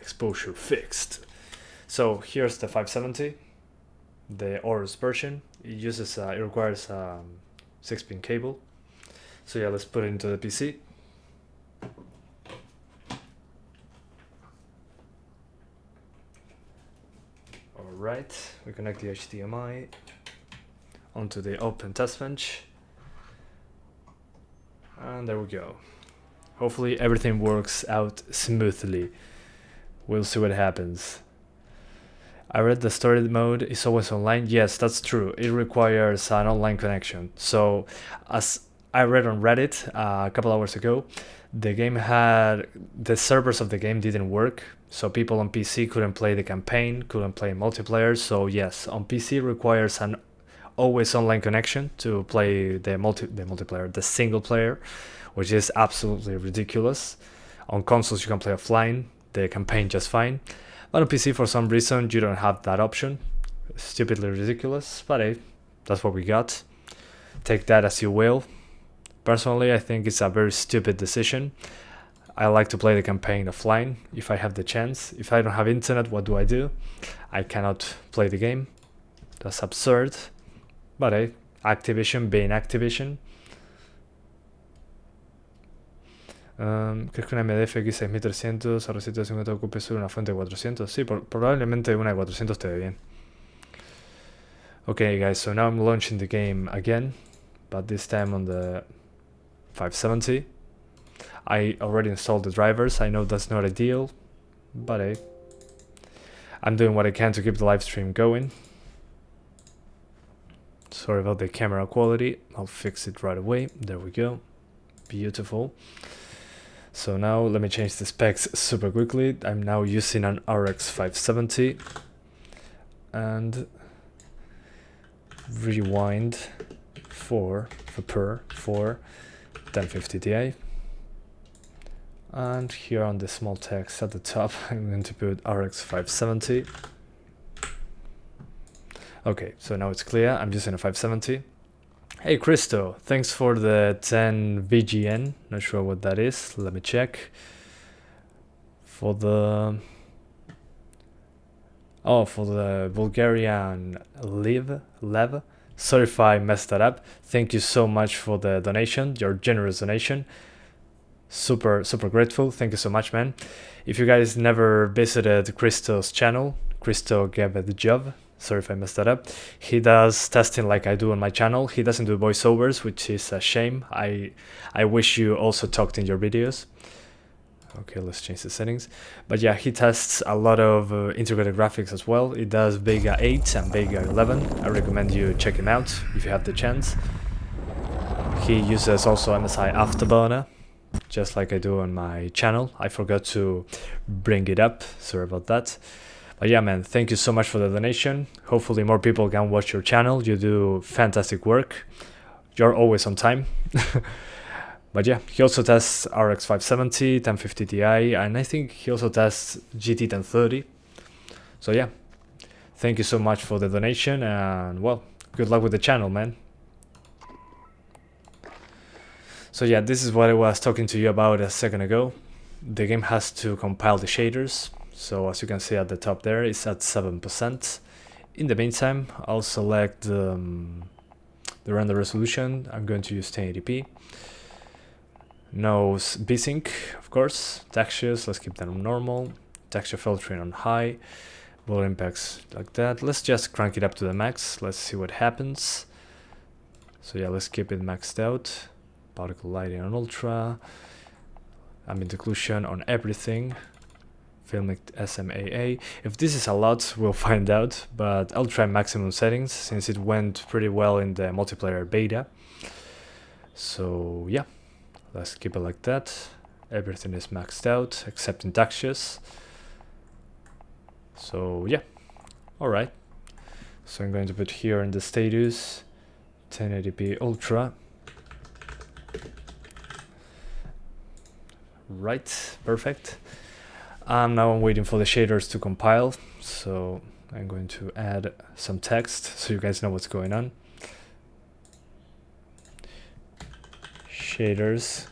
Exposure fixed. So here's the 570, the AORUS version. It requires a 6-pin cable. So yeah, let's put it into the PC. Alright, we connect the HDMI onto the open test bench. And there we go. Hopefully everything works out smoothly. We'll see what happens. I read the story mode is always online. Yes, that's true. It requires an online connection. So, as I read on Reddit a couple hours ago, the servers of the game didn't work. So people on PC couldn't play the campaign, couldn't play multiplayer. So yes, on PC requires an always online connection to play the multiplayer, the single player, which is absolutely ridiculous. On consoles you can play offline, the campaign just fine. But on PC, for some reason, you don't have that option. Stupidly ridiculous, but hey, that's what we got. Take that as you will. Personally, I think it's a very stupid decision. I like to play the campaign offline if I have the chance. If I don't have internet, what do? I cannot play the game. That's absurd. But hey, Activision being Activision. ¿Crees que una AMD FX 6300 a 750 ocupe solo una fuente de 400? Sí, probablemente una de 400 esté bien. Okay guys, so now I'm launching the game again, but this time on the 570. I already installed the drivers. I know that's not ideal, but hey, I'm doing what I can to keep the live stream going. Sorry about the camera quality. I'll fix it right away. There we go. Beautiful. So now let me change the specs super quickly. I'm now using an RX 570 and rewind 4 for 1050 Ti. And here on the small text at the top, I'm going to put RX 570. Okay, so now it's clear. I'm using a 570. Hey Christo, thanks for the 10 VGN. Not sure what that is. Let me check. For the Bulgarian Lev. Sorry if I messed that up. Thank you so much for the donation, your generous donation. Super grateful. Thank you so much, man. If you guys never visited Christo's channel, Christo gave it the job. Sorry if I messed that up. He does testing like I do on my channel. He doesn't do voiceovers, which is a shame. I wish you also talked in your videos. Okay, let's change the settings. But yeah, he tests a lot of integrated graphics as well. He does VEGA 8 and VEGA 11. I recommend you check him out if you have the chance. He uses also MSI Afterburner, just like I do on my channel. I forgot to bring it up. Sorry about that. But yeah, man, thank you so much for the donation. Hopefully more people can watch your channel. You do fantastic work. You're always on time. But yeah, he also tests RX 570, 1050 Ti, and I think he also tests GT 1030. So yeah, thank you so much for the donation, and well, good luck with the channel, man. So yeah, this is what I was talking to you about a second ago. The game has to compile the shaders. So as you can see at the top there, it's at 7%. In the meantime, I'll select the render resolution. I'm going to use 1080p. No VSync, of course. Textures, let's keep that on normal. Texture filtering on high. Blur impacts like that. Let's just crank it up to the max. Let's see what happens. So yeah, let's keep it maxed out. Particle lighting on ultra. Ambient occlusion on everything. Filmic SMAA. If this is a lot, we'll find out, but I'll try maximum settings since it went pretty well in the multiplayer beta. So yeah, let's keep it like that. Everything is maxed out except in textures. So yeah, alright. So I'm going to put here in the status 1080p Ultra. Right, perfect. Now I'm waiting for the shaders to compile, so I'm going to add some text so you guys know what's going on. Shaders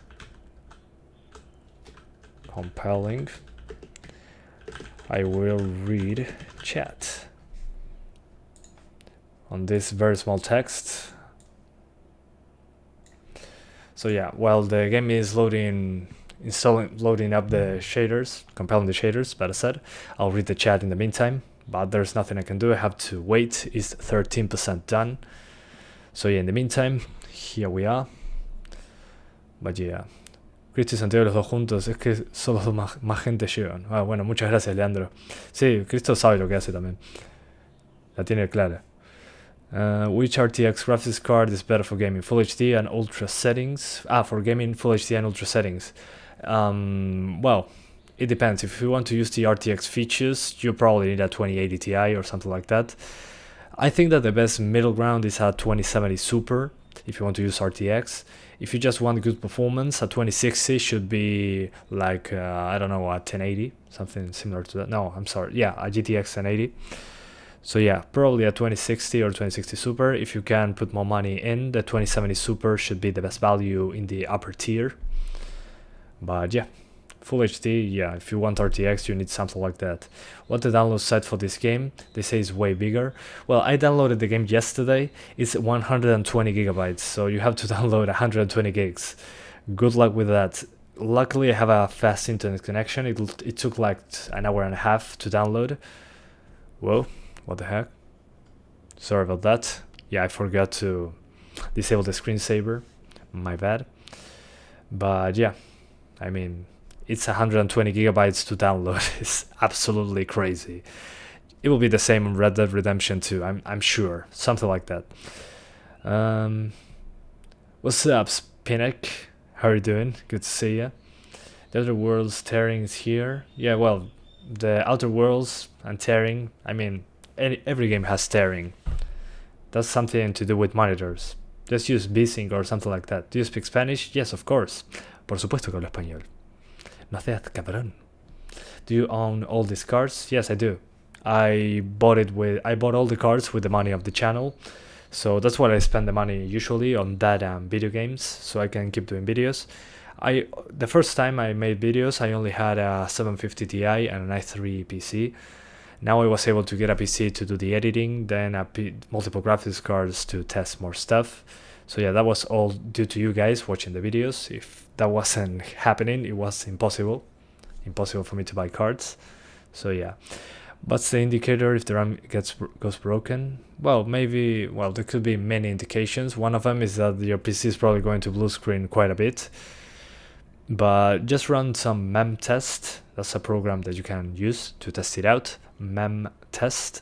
compiling. I will read chat on this very small text. So yeah, while the game is loading up the shaders, compiling the shaders, better said, I'll read the chat in the meantime. but there's nothing I can do. I have to wait. It's 13% done. So yeah, in the meantime, here we are. But yeah, Cristo y Santiago los dos juntos, es que son los dos más gente llevan. Ah, bueno, muchas gracias, Leandro. Sí, Cristo sabe lo que hace también. La tiene clara. Which RTX graphics card is better for gaming? Full HD and ultra settings? For gaming, Full HD and ultra settings. Well, it depends. If you want to use the RTX features, you probably need a 2080 Ti or something like that. I think that the best middle ground is a 2070 Super, if you want to use RTX. If you just want good performance, a 2060 should be like, I don't know, a 1080, something similar to that. No, I'm sorry. Yeah, a GTX 1080. So yeah, probably a 2060 or 2060 Super. If you can put more money in, the 2070 Super should be the best value in the upper tier. But yeah, Full HD, yeah, if you want RTX, you need something like that. What the download site for this game? They say it's way bigger. Well, I downloaded the game yesterday. It's 120 gigabytes, so you have to download 120 gigs. Good luck with that. Luckily, I have a fast internet connection. It took like an hour and a half to download. Whoa. What the heck? Sorry about that. Yeah, I forgot to disable the screensaver. My bad. But yeah, I mean, it's 120 gigabytes to download. It's absolutely crazy. It will be the same on Red Dead Redemption 2, I'm sure. Something like that. What's up, Spinek? How are you doing? Good to see ya. The Outer Worlds tearing is here. Yeah, well, the Outer Worlds and tearing, I mean, every game has tearing. That's something to do with monitors. Just use VSync or something like that. Do you speak Spanish? Yes, of course. Por supuesto que hablo español. No seas cabrón. Do you own all these cards? Yes, I do. I bought all the cards with the money of the channel. So that's what I spend the money usually on, that and video games, so I can keep doing videos. The first time I made videos, I only had a 750 Ti and an i3 PC. Now I was able to get a PC to do the editing, then multiple graphics cards to test more stuff. So yeah, that was all due to you guys watching the videos. If that wasn't happening, it was impossible for me to buy cards. So yeah, what's the indicator if the RAM goes broken? Well, there could be many indications. One of them is that your PC is probably going to blue screen quite a bit. But just run some mem test. That's a program that you can use to test it out. Mem test,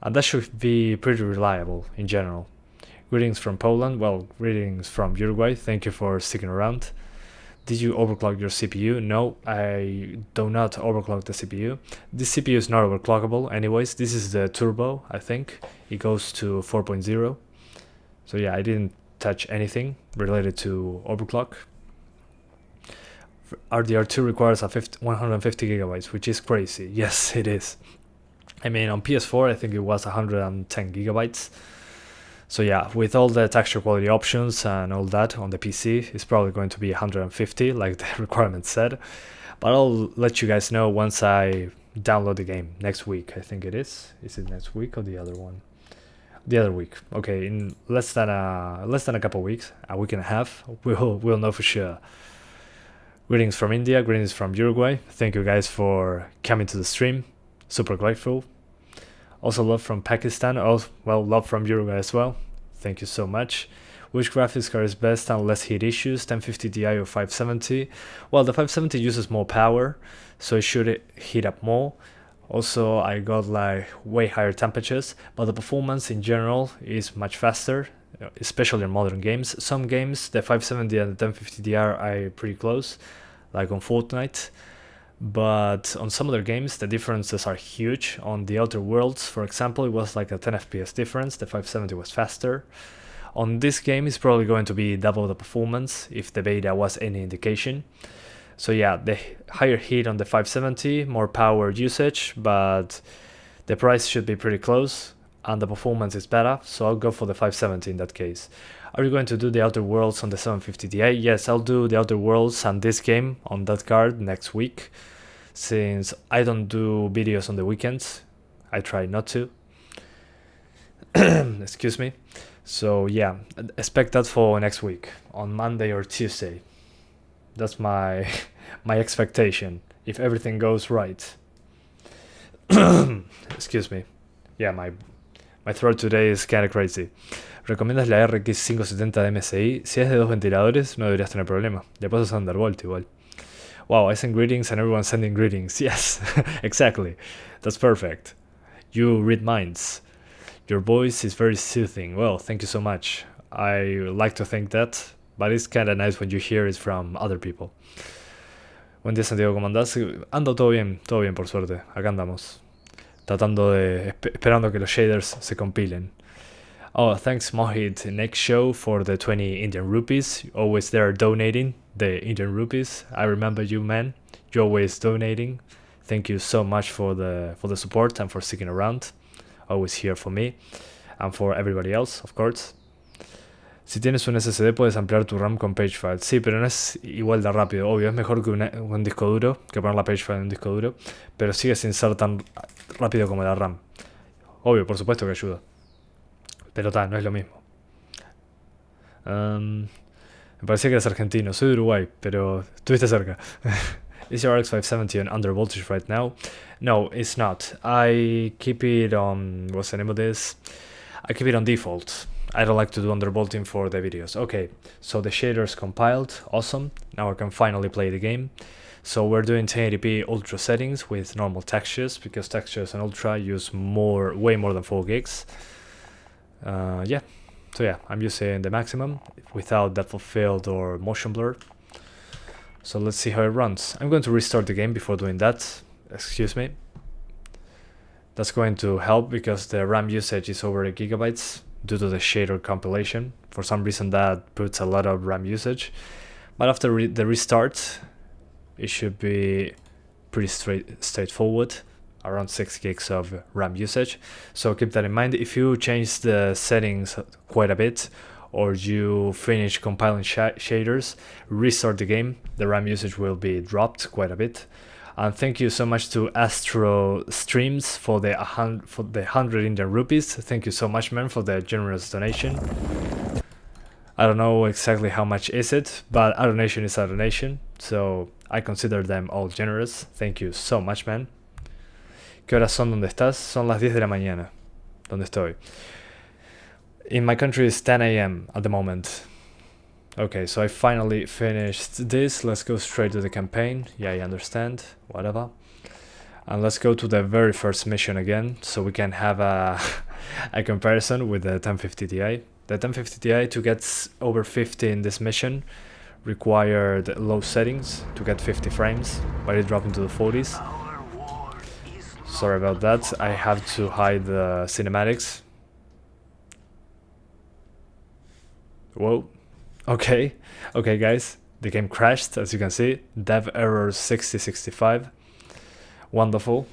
and that should be pretty reliable in general. Greetings from Poland. Well, greetings from Uruguay. Thank you for sticking around. Did you overclock your CPU? No, I do not overclock the CPU. This CPU is not overclockable anyways. This is the turbo, I think. It goes to 4.0. So yeah, I didn't touch anything related to overclock. RDR2 requires 150 gigabytes, which is crazy. Yes, it is. I mean, on PS4, I think it was 110 gigabytes. So yeah, with all the texture quality options and all that on the PC, it's probably going to be 150, like the requirement said. But I'll let you guys know once I download the game next week. I think it is. Is it next week or the other one? The other week. Okay, in less than a couple weeks, a week and a half, we'll know for sure. Greetings from India, greetings from Uruguay. Thank you guys for coming to the stream. Super grateful. Also love from Pakistan. Oh, well, love from Uruguay as well. Thank you so much. Which graphics card is best and less heat issues, 1050 Ti or 570? Well, the 570 uses more power, so it should heat up more. Also, I got like way higher temperatures, but the performance in general is much faster, especially in modern games. Some games, the 570 and the 1050 Ti are pretty close, like on Fortnite. But on some other games, the differences are huge. On the Outer Worlds, for example, it was like a 10 FPS difference. The 570 was faster. On this game, it's probably going to be double the performance, if the beta was any indication. So yeah, the higher heat on the 570, more power usage, but the price should be pretty close, and the performance is better, so I'll go for the 570 in that case. Are you going to do the Outer Worlds on the 750 Ti? Yes, I'll do the Outer Worlds and this game on that card next week, since I don't do videos on the weekends. I try not to. Excuse me. So yeah, expect that for next week, on Monday or Tuesday. That's my expectation, if everything goes right. Excuse me. Yeah, my throat today is kinda crazy. ¿Recomiendas la RX 570 de MSI? Si es de 2 ventiladores, no deberías tener problema. Después es Thunderbolt igual. Wow, I send greetings and everyone's sending greetings. Yes, exactly. That's perfect. You read minds. Your voice is very soothing. Well, thank you so much. I like to think that, but it's kinda nice when you hear it from other people. Buen día, Santiago, ¿cómo andás? Ando todo bien por suerte. Acá andamos. Tratando de... esperando que los shaders se compilen. Oh, thanks Mohit Next Show for the 20 Indian rupees. Always there donating the Indian rupees. I remember you, man. You're always donating. Thank you so much for the support and for sticking around. Always here for me and for everybody else, of course. Si tienes un SSD puedes ampliar tu RAM con page file. Sí, pero no es igual de rápido. Obvio, es mejor que un disco duro, que poner la page file en un disco duro, pero sigue sin ser tan rápido como la RAM. Obvio, por supuesto que ayuda. Pero no es lo mismo. Me parecía que eras argentino. Soy de Uruguay, pero estuviste cerca. Is your RX 570 on under voltage right now? No, it's not. I keep it on... what's the name of this? I keep it on default. I don't like to do undervolting for the videos. Okay, so the shader's compiled. Awesome. Now I can finally play the game. So we're doing 1080p ultra settings with normal textures, because textures in ultra use way more than 4 gigs. Yeah, so yeah, I'm using the maximum without depth of field or motion blur. So let's see how it runs. I'm going to restart the game before doing that. Excuse me. That's going to help because the RAM usage is over gigabytes due to the shader compilation. For some reason that puts a lot of RAM usage. But after the restart, it should be pretty straightforward. Around 6 gigs of RAM usage. So keep that in mind. If you change the settings quite a bit, or you finish compiling shaders, restart the game, the RAM usage will be dropped quite a bit. And thank you so much to Astro Streams for the 100 Indian rupees. Thank you so much, man, for the generous donation. I don't know exactly how much is it, but a donation is a donation, so I consider them all generous. Thank you so much, man. ¿Qué horas son donde estás? Son las 10 de la mañana. ¿Dónde estoy? In my country it's 10 a.m. at the moment. Okay, so I finally finished this. Let's go straight to the campaign. Yeah, I understand. Whatever. And let's go to the very first mission again, so we can have a comparison with the 1050 Ti. The 1050 Ti, to get over 50 in this mission, required low settings to get 50 frames, but it dropped into the 40s. Sorry about that, I have to hide the cinematics. Whoa. Okay guys, the game crashed, as you can see. Dev error 6065. Wonderful.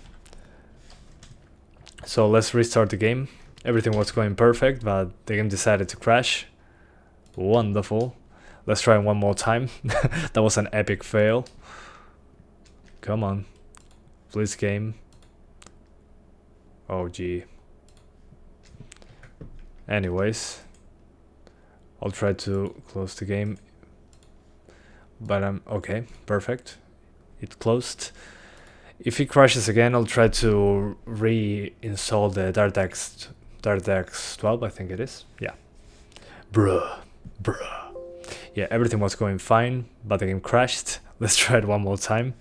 So let's restart the game. Everything was going perfect, but the game decided to crash. Wonderful. Let's try one more time. That was an epic fail. Come on. Please, game. Oh gee. Anyways, I'll try to close the game, but I'm okay, perfect. It closed. If it crashes again, I'll try to reinstall the DirectX 12, I think it is. Yeah. Bruh. Yeah, everything was going fine, but the game crashed. Let's try it one more time.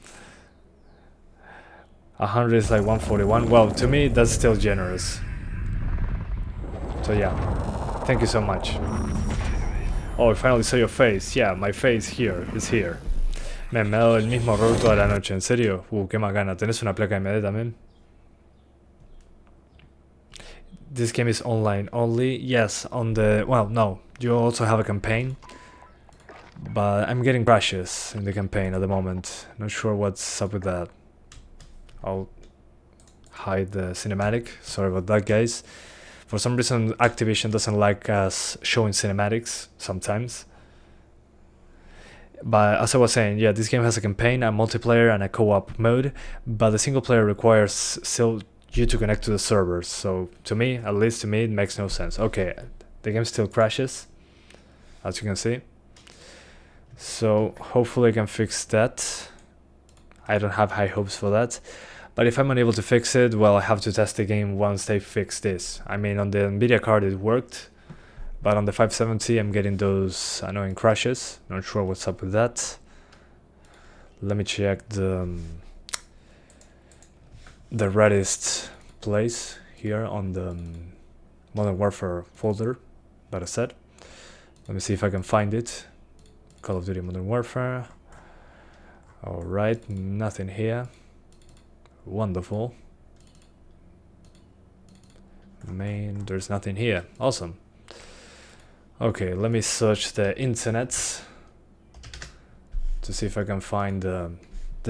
100 is like 141. Well, to me, that's still generous. So yeah, thank you so much. Oh, I finally saw your face. Yeah, my face here is here. Me ha dado el mismo error toda la noche, ¿en serio? Qué macana. ¿Tenés una placa AMD también? This game is online only. Yes, on the... well, no. You also have a campaign. But I'm getting crashes in the campaign at the moment. Not sure what's up with that. I'll hide the cinematic. Sorry about that, guys. For some reason, Activision doesn't like us showing cinematics sometimes. But as I was saying, yeah, this game has a campaign, a multiplayer, and a co-op mode. But the single player requires still you to connect to the servers. So to me, at least to me, it makes no sense. Okay, the game still crashes, as you can see. So hopefully I can fix that. I don't have high hopes for that. But if I'm unable to fix it, well, I have to test the game once they fix this. I mean, on the NVIDIA card it worked, but on the 570 I'm getting those annoying crashes. Not sure what's up with that. Let me check the reddest place here on the Modern Warfare folder that I said. Let me see if I can find it. Call of Duty Modern Warfare. Alright, nothing here. Wonderful. Main, there's nothing here. Awesome. Okay, let me search the internet to see if I can find the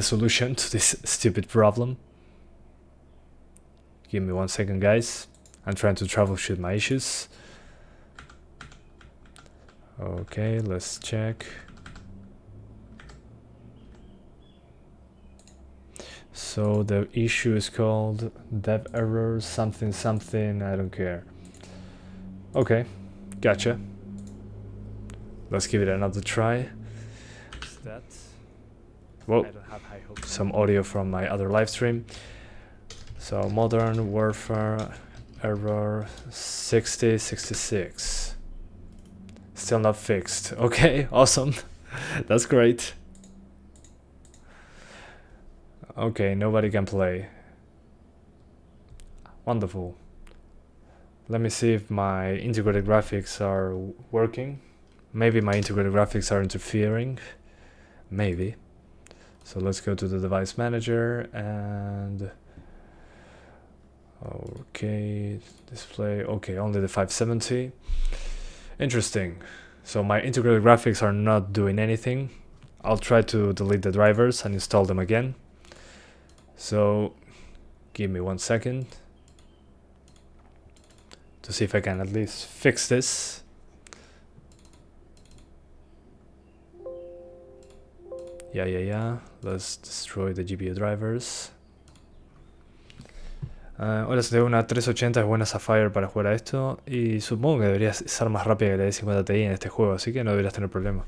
solution to this stupid problem. Give me 1 second, guys. I'm trying to troubleshoot my issues. Okay, let's check. So the issue is called dev error something something, I don't care. Okay, gotcha. Let's give it another try. That. Whoa, I don't have high hopes. Some audio from my other live stream. So Modern Warfare error 6066. Still not fixed. Okay, awesome. That's great. Okay, nobody can play. Wonderful. Let me see if my integrated graphics are working. Maybe my integrated graphics are interfering. Maybe. So let's go to the device manager and... Okay, display. Okay, only the 570. Interesting. So my integrated graphics are not doing anything. I'll try to delete the drivers and install them again. So give me 1 second to see if I can at least fix this. Yeah. Let's destroy the GPU drivers. Hola, se te una 380 es buena Sapphire para jugar a esto. Y supongo que deberías ser más rápida que la 1050 Ti en este juego, así que no deberías tener problema.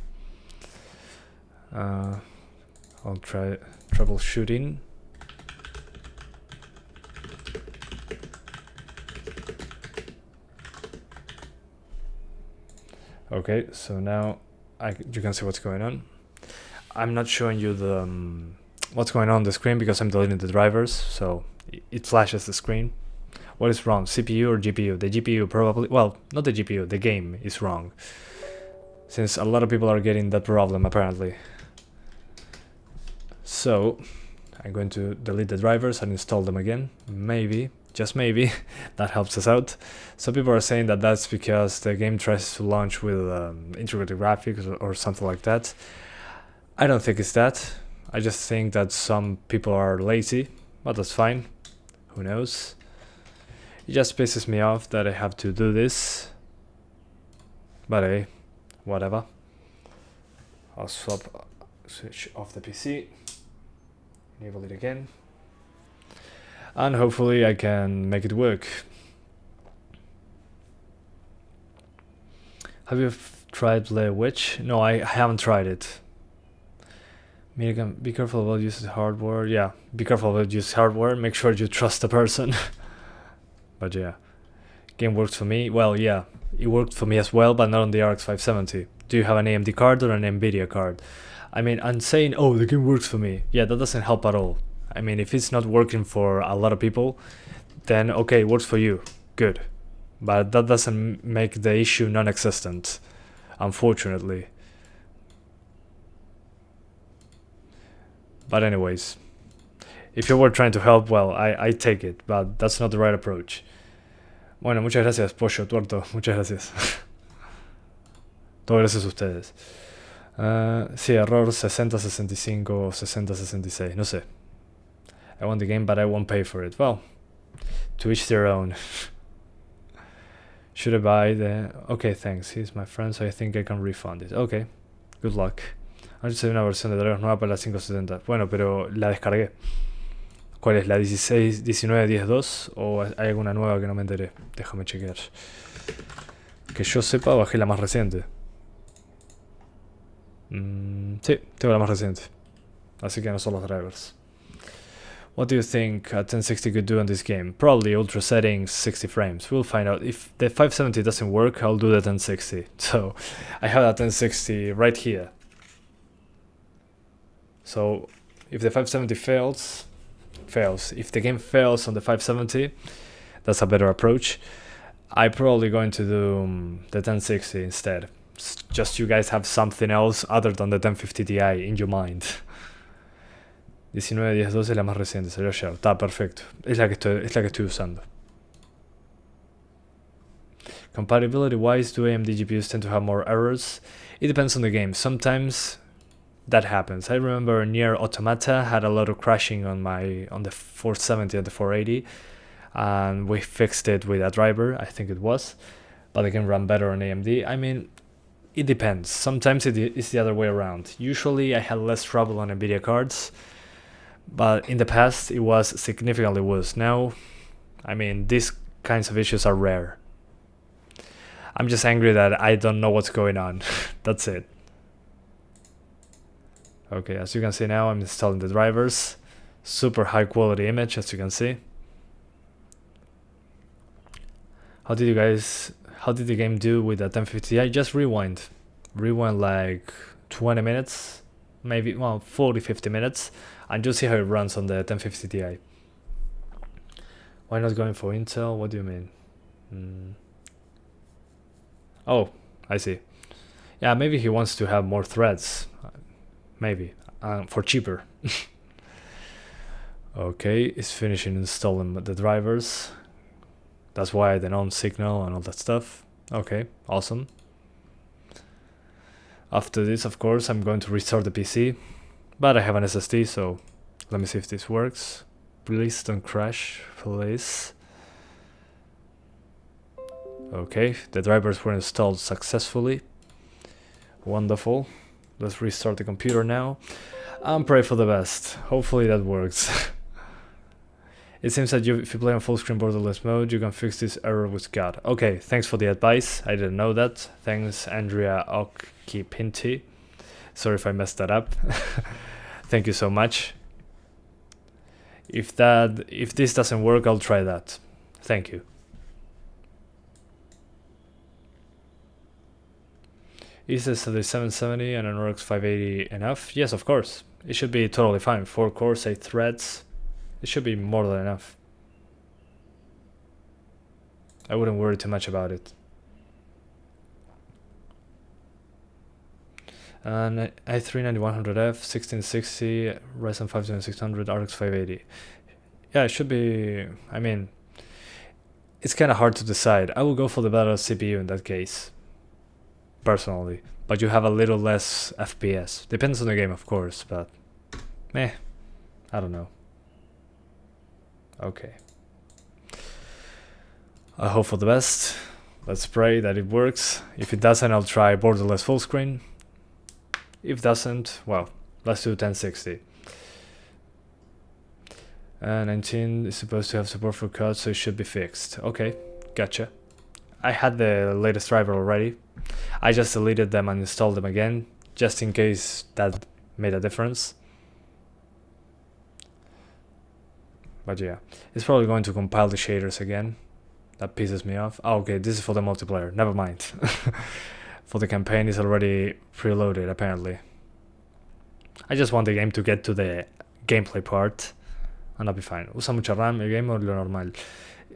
I'll try troubleshooting. Okay, so now you can see what's going on. I'm not showing you the what's going on the screen because I'm deleting the drivers, so it flashes the screen. What is wrong, CPU or GPU? The GPU probably, well, not the GPU, the game is wrong. Since a lot of people are getting that problem apparently. So, I'm going to delete the drivers and install them again. Maybe, just maybe, that helps us out. Some people are saying that that's because the game tries to launch with integrated graphics or something like that. I don't think it's that. I just think that some people are lazy, but that's fine. Who knows? It just pisses me off that I have to do this. But hey, whatever. I'll switch off the PC. Enable it again. And hopefully I can make it work. Have you tried Blair Witch? No, I haven't tried it. Be careful about using hardware. Yeah, be careful about using hardware. Make sure you trust the person. But yeah, game works for me. Well, yeah, it worked for me as well, but not on the RX 570. Do you have an AMD card or an NVIDIA card? I mean, I'm saying, oh, the game works for me. Yeah, that doesn't help at all. I mean, if it's not working for a lot of people, then okay, it works for you. Good. But that doesn't make the issue non-existent, unfortunately. But anyways, if you were trying to help, well, I take it, but that's not the right approach. Bueno, muchas gracias, Pollo, Tuerto, muchas gracias. Todo gracias a ustedes. Sí, error 6065, 6066, no sé. I want the game, but I won't pay for it. Well, to each their own. Should I buy the... Okay, thanks. He's my friend, so I think I can refund it. Okay, good luck. Antes hay una versión de drivers nueva para la 570. Bueno, pero la descargué. ¿Cuál es? ¿La 16, 19, 10.2? ¿O hay alguna nueva que no me enteré? Déjame chequear. Que yo sepa, bajé la más reciente. Sí, tengo la más reciente. Así que no son los drivers. What do you think a 1060 could do on this game? Probably ultra settings, 60 frames. We'll find out. If the 570 doesn't work, I'll do the 1060. So I have a 1060 right here. So if the 570 fails. If the game fails on the 570, that's a better approach. I'm probably going to do the 1060 instead. Just you guys have something else other than the 1050 Ti in your mind. 19.10.12 es la más reciente, salió ayer. Está perfecto. Es la que estoy usando. Compatibility wise, do AMD GPUs tend to have more errors? It depends on the game. Sometimes that happens. I remember Nier Automata had a lot of crashing on the 470 and the 480, and we fixed it with a driver, I think it was, but it can run better on AMD. I mean, it depends. Sometimes it's the other way around. Usually I had less trouble on NVIDIA cards, but in the past it was significantly worse. Now, I mean, these kinds of issues are rare. I'm just angry that I don't know what's going on. That's it. Okay, as you can see now, I'm installing the drivers. Super high quality image, as you can see. How did the game do with the 1050 Ti? Just rewind like 20 minutes, maybe, well, 40-50 minutes, and you'll see how it runs on the 1050 Ti. Why not going for Intel? What do you mean? Oh, I see. Yeah, maybe he wants to have more threads. Maybe. For cheaper. Okay, it's finishing installing the drivers. That's why the non-signal and all that stuff. Okay, awesome. After this, of course, I'm going to restart the PC. But I have an SSD, so let me see if this works. Please don't crash, please. Okay, the drivers were installed successfully. Wonderful. Let's restart the computer now and pray for the best. Hopefully that works. It seems that if you play on full screen borderless mode, you can fix this error with God. Okay, thanks for the advice. I didn't know that. Thanks, Andrea Okipinti. Sorry if I messed that up. Thank you so much. If this doesn't work, I'll try that. Thank you. Is the 770 and an AORUS 580 enough? Yes, of course. It should be totally fine. 4 cores, 8 threads. It should be more than enough. I wouldn't worry too much about it. And i3-9100F, 1660, Ryzen 5 2600, RX 580. Yeah, it should be... I mean, it's kind of hard to decide. I will go for the better CPU in that case. Personally, but you have a little less FPS. Depends on the game, of course, but I don't know. Okay. I hope for the best. Let's pray that it works. If it doesn't, I'll try borderless full screen. If it doesn't, well, let's do 1060. 19 is supposed to have support for cuts, so it should be fixed. Okay, gotcha. I had the latest driver already. I just deleted them and installed them again, just in case that made a difference. But yeah, it's probably going to compile the shaders again. That pisses me off. Oh, okay, this is for the multiplayer. Never mind. For the campaign, it's already preloaded, apparently. I just want the game to get to the gameplay part, and I'll be fine. Usa mucha RAM el game o lo normal.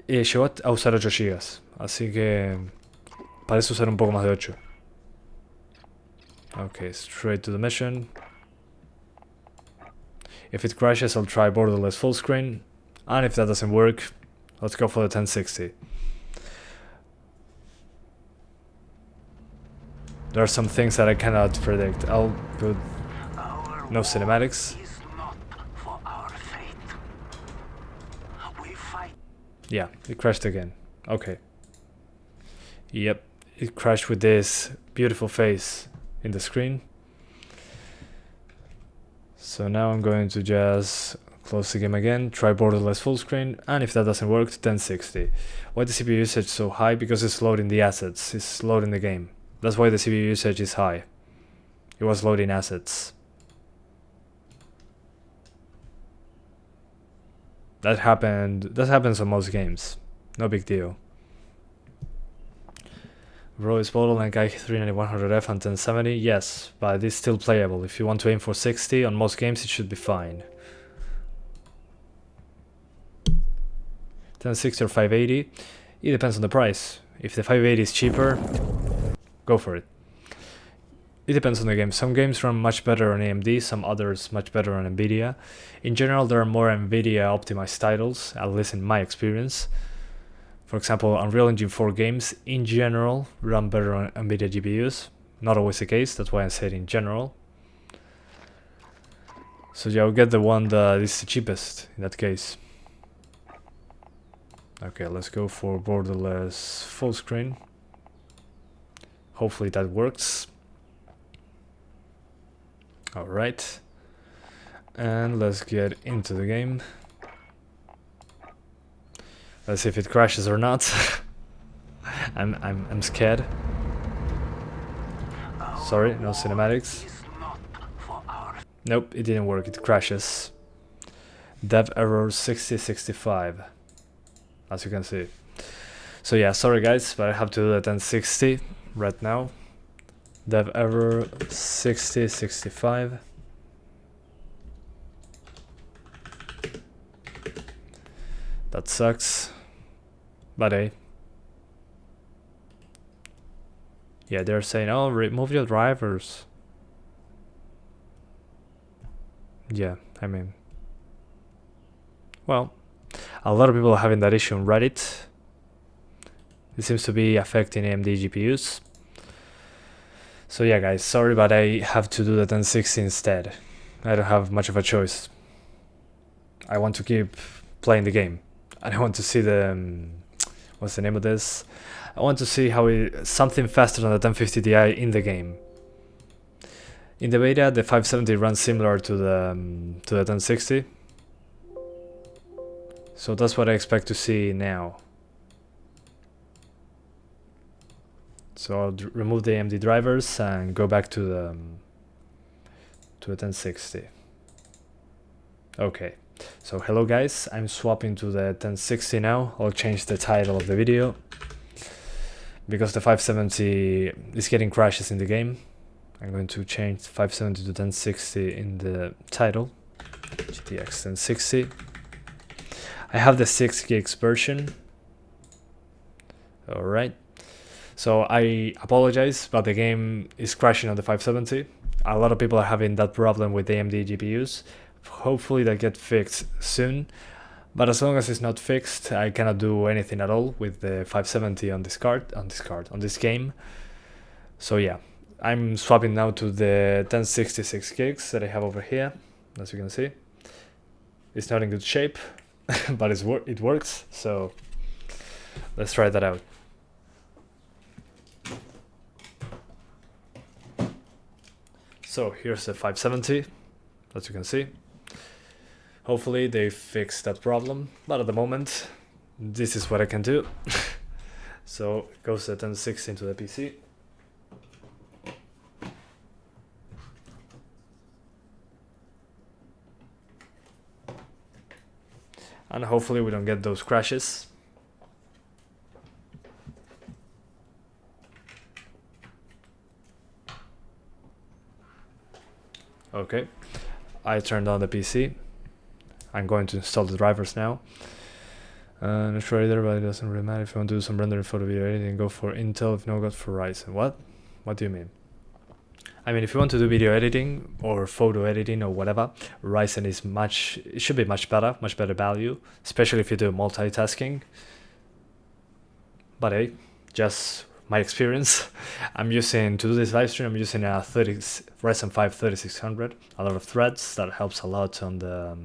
Llegó a usar 8 GB, así que parece usar un poco más de 8. Okay, straight to the mission. If it crashes, I'll try borderless full screen, and if that doesn't work, let's go for the 1060. There are some things that I cannot predict. I'll put no cinematics. Yeah, it crashed again. Okay. Yep, it crashed with this beautiful face in the screen. So now I'm going to just close the game again, try borderless full screen, and if that doesn't work, 1060. Why the CPU usage so high? Because it's loading the assets, it's loading the game. That's why the CPU usage is high. It was loading assets. That happens on most games. No big deal. Bro, is bottleneck i3-9100F and 1070? Yes, but it's still playable. If you want to aim for 60, on most games it should be fine. 1060 or 580? It depends on the price. If the 580 is cheaper, go for it. It depends on the game. Some games run much better on AMD, some others much better on NVIDIA. In general, there are more NVIDIA optimized titles, at least in my experience. For example, Unreal Engine 4 games, in general, run better on NVIDIA GPUs. Not always the case, that's why I said in general. So yeah, I'll get the one that is the cheapest, in that case. Okay, let's go for borderless full screen. Hopefully that works. Alright. And let's get into the game. Let's see if it crashes or not. I'm scared. Sorry, no cinematics. Nope, it didn't work. It crashes. Dev error 6065. As you can see. So yeah, sorry guys, but I have to do the 1060 right now. Dev error 6065. That sucks. But hey. Yeah, they're saying, oh, remove your drivers. Yeah, I mean. Well, a lot of people are having that issue on Reddit. It seems to be affecting AMD GPUs. So yeah guys, sorry, but I have to do the 1060 instead. I don't have much of a choice. I want to keep playing the game. I don't want to see the... what's the name of this? I want to see how something faster than the 1050 Ti in the game. In the beta, the 570 runs similar to the 1060. So that's what I expect to see now. So I'll remove the AMD drivers and go back to the 1060. Okay, so hello guys, I'm swapping to the 1060 now. I'll change the title of the video because the 570 is getting crashes in the game. I'm going to change 570 to 1060 in the title. GTX 1060. I have the 6 gigs version. Alright. So I apologize, but the game is crashing on the 570. A lot of people are having that problem with AMD GPUs. Hopefully that gets fixed soon. But as long as it's not fixed, I cannot do anything at all with the 570 on this game. So yeah, I'm swapping now to the 1066 gigs that I have over here. As you can see, it's not in good shape, but it works. So let's try that out. So here's the 570, as you can see. Hopefully they fix that problem, but at the moment, this is what I can do. So it goes the 1060 into the PC. And hopefully we don't get those crashes. Okay, I turned on the PC. I'm going to install the drivers now. Not sure either, but it doesn't really matter. If you want to do some rendering photo video editing, go for Intel. If no, go for Ryzen. What? What do you mean? I mean, if you want to do video editing or photo editing or whatever, Ryzen is it should be much better value, especially if you do multitasking. But hey, just my experience. To do this live stream, I'm using a Ryzen 5 3600, a lot of threads. That helps a lot on the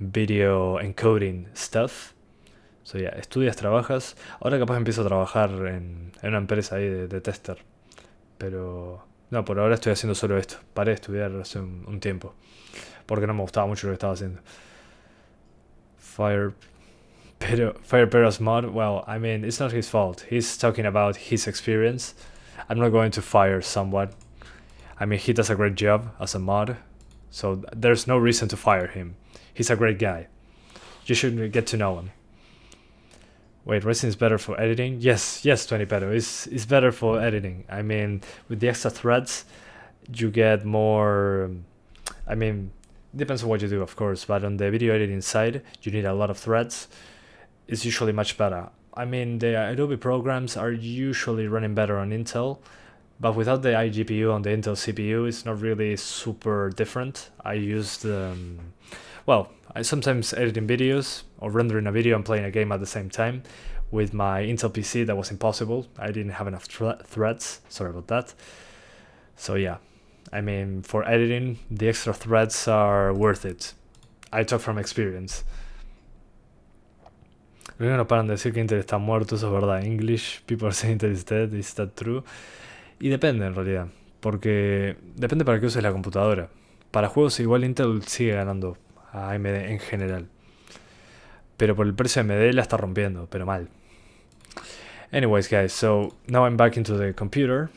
video encoding stuff. So yeah, estudias, trabajas. Ahora capaz empiezo a trabajar en una empresa ahí de tester. Pero no, por ahora estoy haciendo solo esto. Paré de estudiar hace un tiempo, porque no me gustaba mucho lo que estaba haciendo. Firepero's mod, well, I mean, it's not his fault. He's talking about his experience. I'm not going to fire someone. I mean, he does a great job as a mod, so there's no reason to fire him. He's a great guy. you should get to know them. Wait, racing is better for editing? Yes, 20 better. It's better for editing. I mean, with the extra threads, you get more. I mean, depends on what you do, of course, but on the video editing side, you need a lot of threads. It's usually much better. I mean, the Adobe programs are usually running better on Intel, but without the iGPU on the Intel CPU, it's not really super different. I used, well, I sometimes editing videos or rendering a video and playing a game at the same time. With my Intel PC, that was impossible. I didn't have enough threads. Sorry about that. So yeah, I mean, for editing, the extra threads are worth it. I talk from experience. Luego no paran de decir que Intel está muerto, eso es verdad. English, people are saying Intel is dead, is that true? Y depende en realidad, porque depende para qué uses la computadora. Para juegos igual Intel sigue ganando a AMD en general. Pero por el precio de AMD la está rompiendo, pero mal. Anyways guys, so now I'm back into the computer.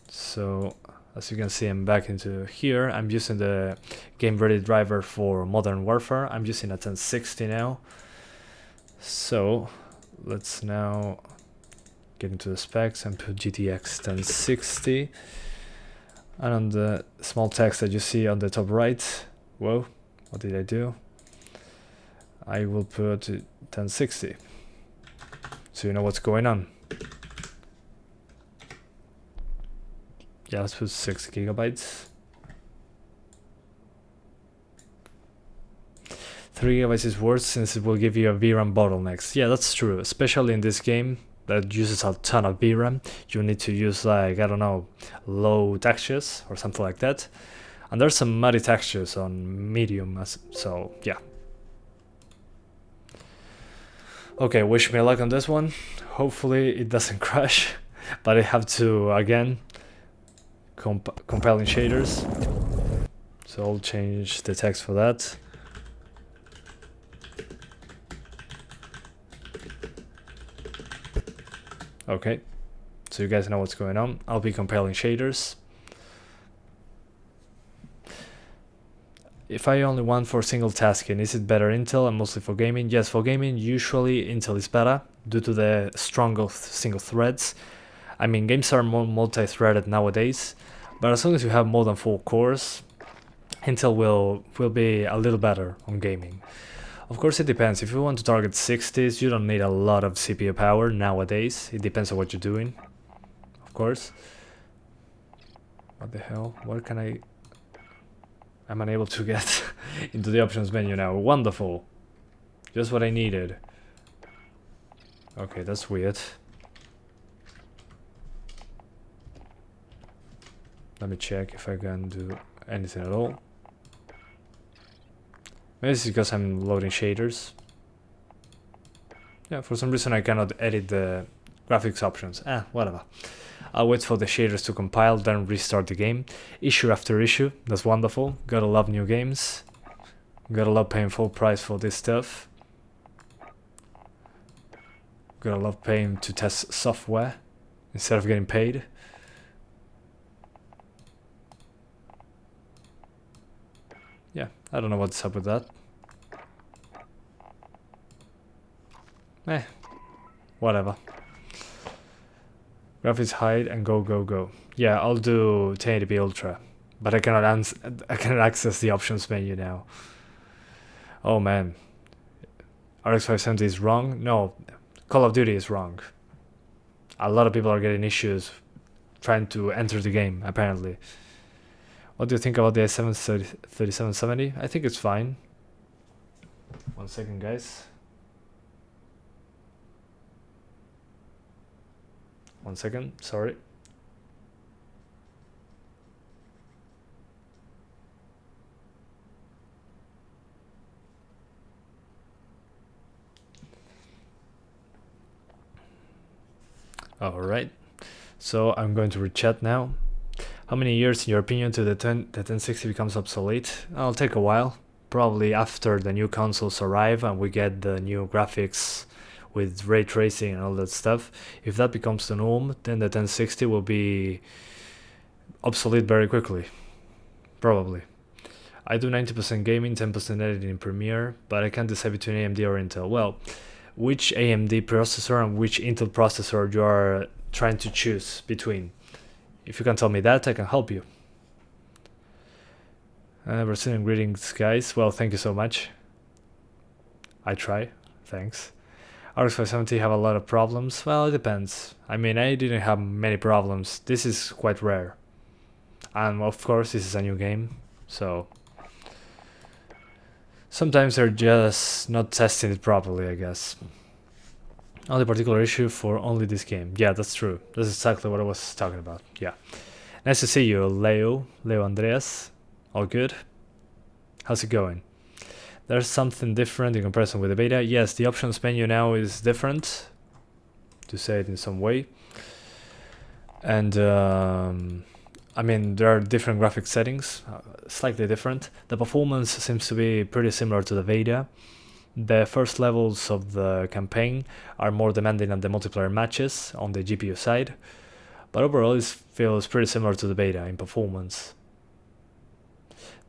So as you can see, I'm back into here. I'm using the game ready driver for Modern Warfare. I'm using a 1060 now. So let's now get into the specs and put GTX 1060. And on the small text that you see on the top right, whoa, what did I do? I will put 1060, so you know what's going on. Yeah, let's put 6 gigabytes. 3 gigabytes is worse since it will give you a VRAM bottlenecks. Yeah, that's true, especially in this game that uses a ton of VRAM. You need to use, like, I don't know, low textures or something like that. And there's some muddy textures on medium, so yeah. Okay, wish me luck on this one. Hopefully it doesn't crash, but I have to, again, compiling shaders. So I'll change the text for that. Okay, so you guys know what's going on. I'll be compiling shaders. If I only want for single tasking, is it better Intel and mostly for gaming? Yes, for gaming, usually Intel is better due to the stronger single threads. I mean, games are more multi-threaded nowadays, but as long as you have more than 4 cores, Intel will be a little better on gaming. Of course, it depends. If you want to target 60s, you don't need a lot of CPU power nowadays. It depends on what you're doing, of course. What the hell? What can I'm unable to get into the options menu now. Wonderful. Just what I needed. Okay, that's weird. Let me check if I can do anything at all. Maybe it's because I'm loading shaders. Yeah, for some reason I cannot edit the graphics options. Whatever. I'll wait for the shaders to compile, then restart the game. Issue after issue, that's wonderful. Gotta love new games. Gotta love paying full price for this stuff. Gotta love paying to test software instead of getting paid. Yeah, I don't know what's up with that. Whatever. Graphics hide and go. Yeah, I'll do 1080p Ultra, but I cannot access the options menu now. Oh man, RX 570 is wrong. No, Call of Duty is wrong. A lot of people are getting issues trying to enter the game, apparently. What do you think about the i7 3770? I think it's fine. 1 second, guys. 1 second, sorry. Alright, so I'm going to read chat now. How many years, in your opinion, till the 1060 becomes obsolete? It'll take a while. Probably after the new consoles arrive and we get the new graphics with ray tracing and all that stuff. If that becomes the norm, then the 1060 will be obsolete very quickly. Probably. I do 90% gaming, 10% editing in Premiere, but I can't decide between AMD or Intel. Well, which AMD processor and which Intel processor you are trying to choose between? If you can tell me that, I can help you. Brazilian greetings, guys. Well, thank you so much. I try. Thanks. AORUS 570 have a lot of problems. Well, it depends. I mean, I didn't have many problems. This is quite rare. And of course, this is a new game, so sometimes they're just not testing it properly, I guess. Only particular issue for only this game. Yeah, that's true. That's exactly what I was talking about. Yeah. Nice to see you, Leo Andreas. All good? How's it going? There's something different in comparison with the beta. Yes, the options menu now is different, to say it in some way. And I mean, there are different graphic settings, slightly different. The performance seems to be pretty similar to the beta. The first levels of the campaign are more demanding than the multiplayer matches on the GPU side, but overall it feels pretty similar to the beta in performance.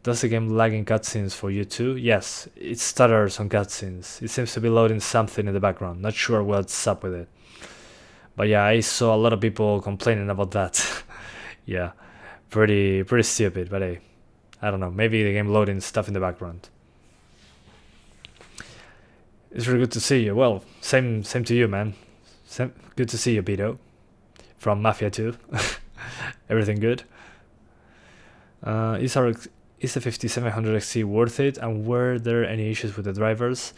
Does the game lag in cutscenes for you too? Yes, it stutters on cutscenes. It seems to be loading something in the background. Not sure what's up with it. But yeah, I saw a lot of people complaining about that. Yeah, pretty stupid, but hey, I don't know. Maybe the game loading stuff in the background. It's really good to see you. Well, same to you, man. Good to see you, Pito. From Mafia 2. Everything good? Is the 5700 XT worth it, and were there any issues with the drivers?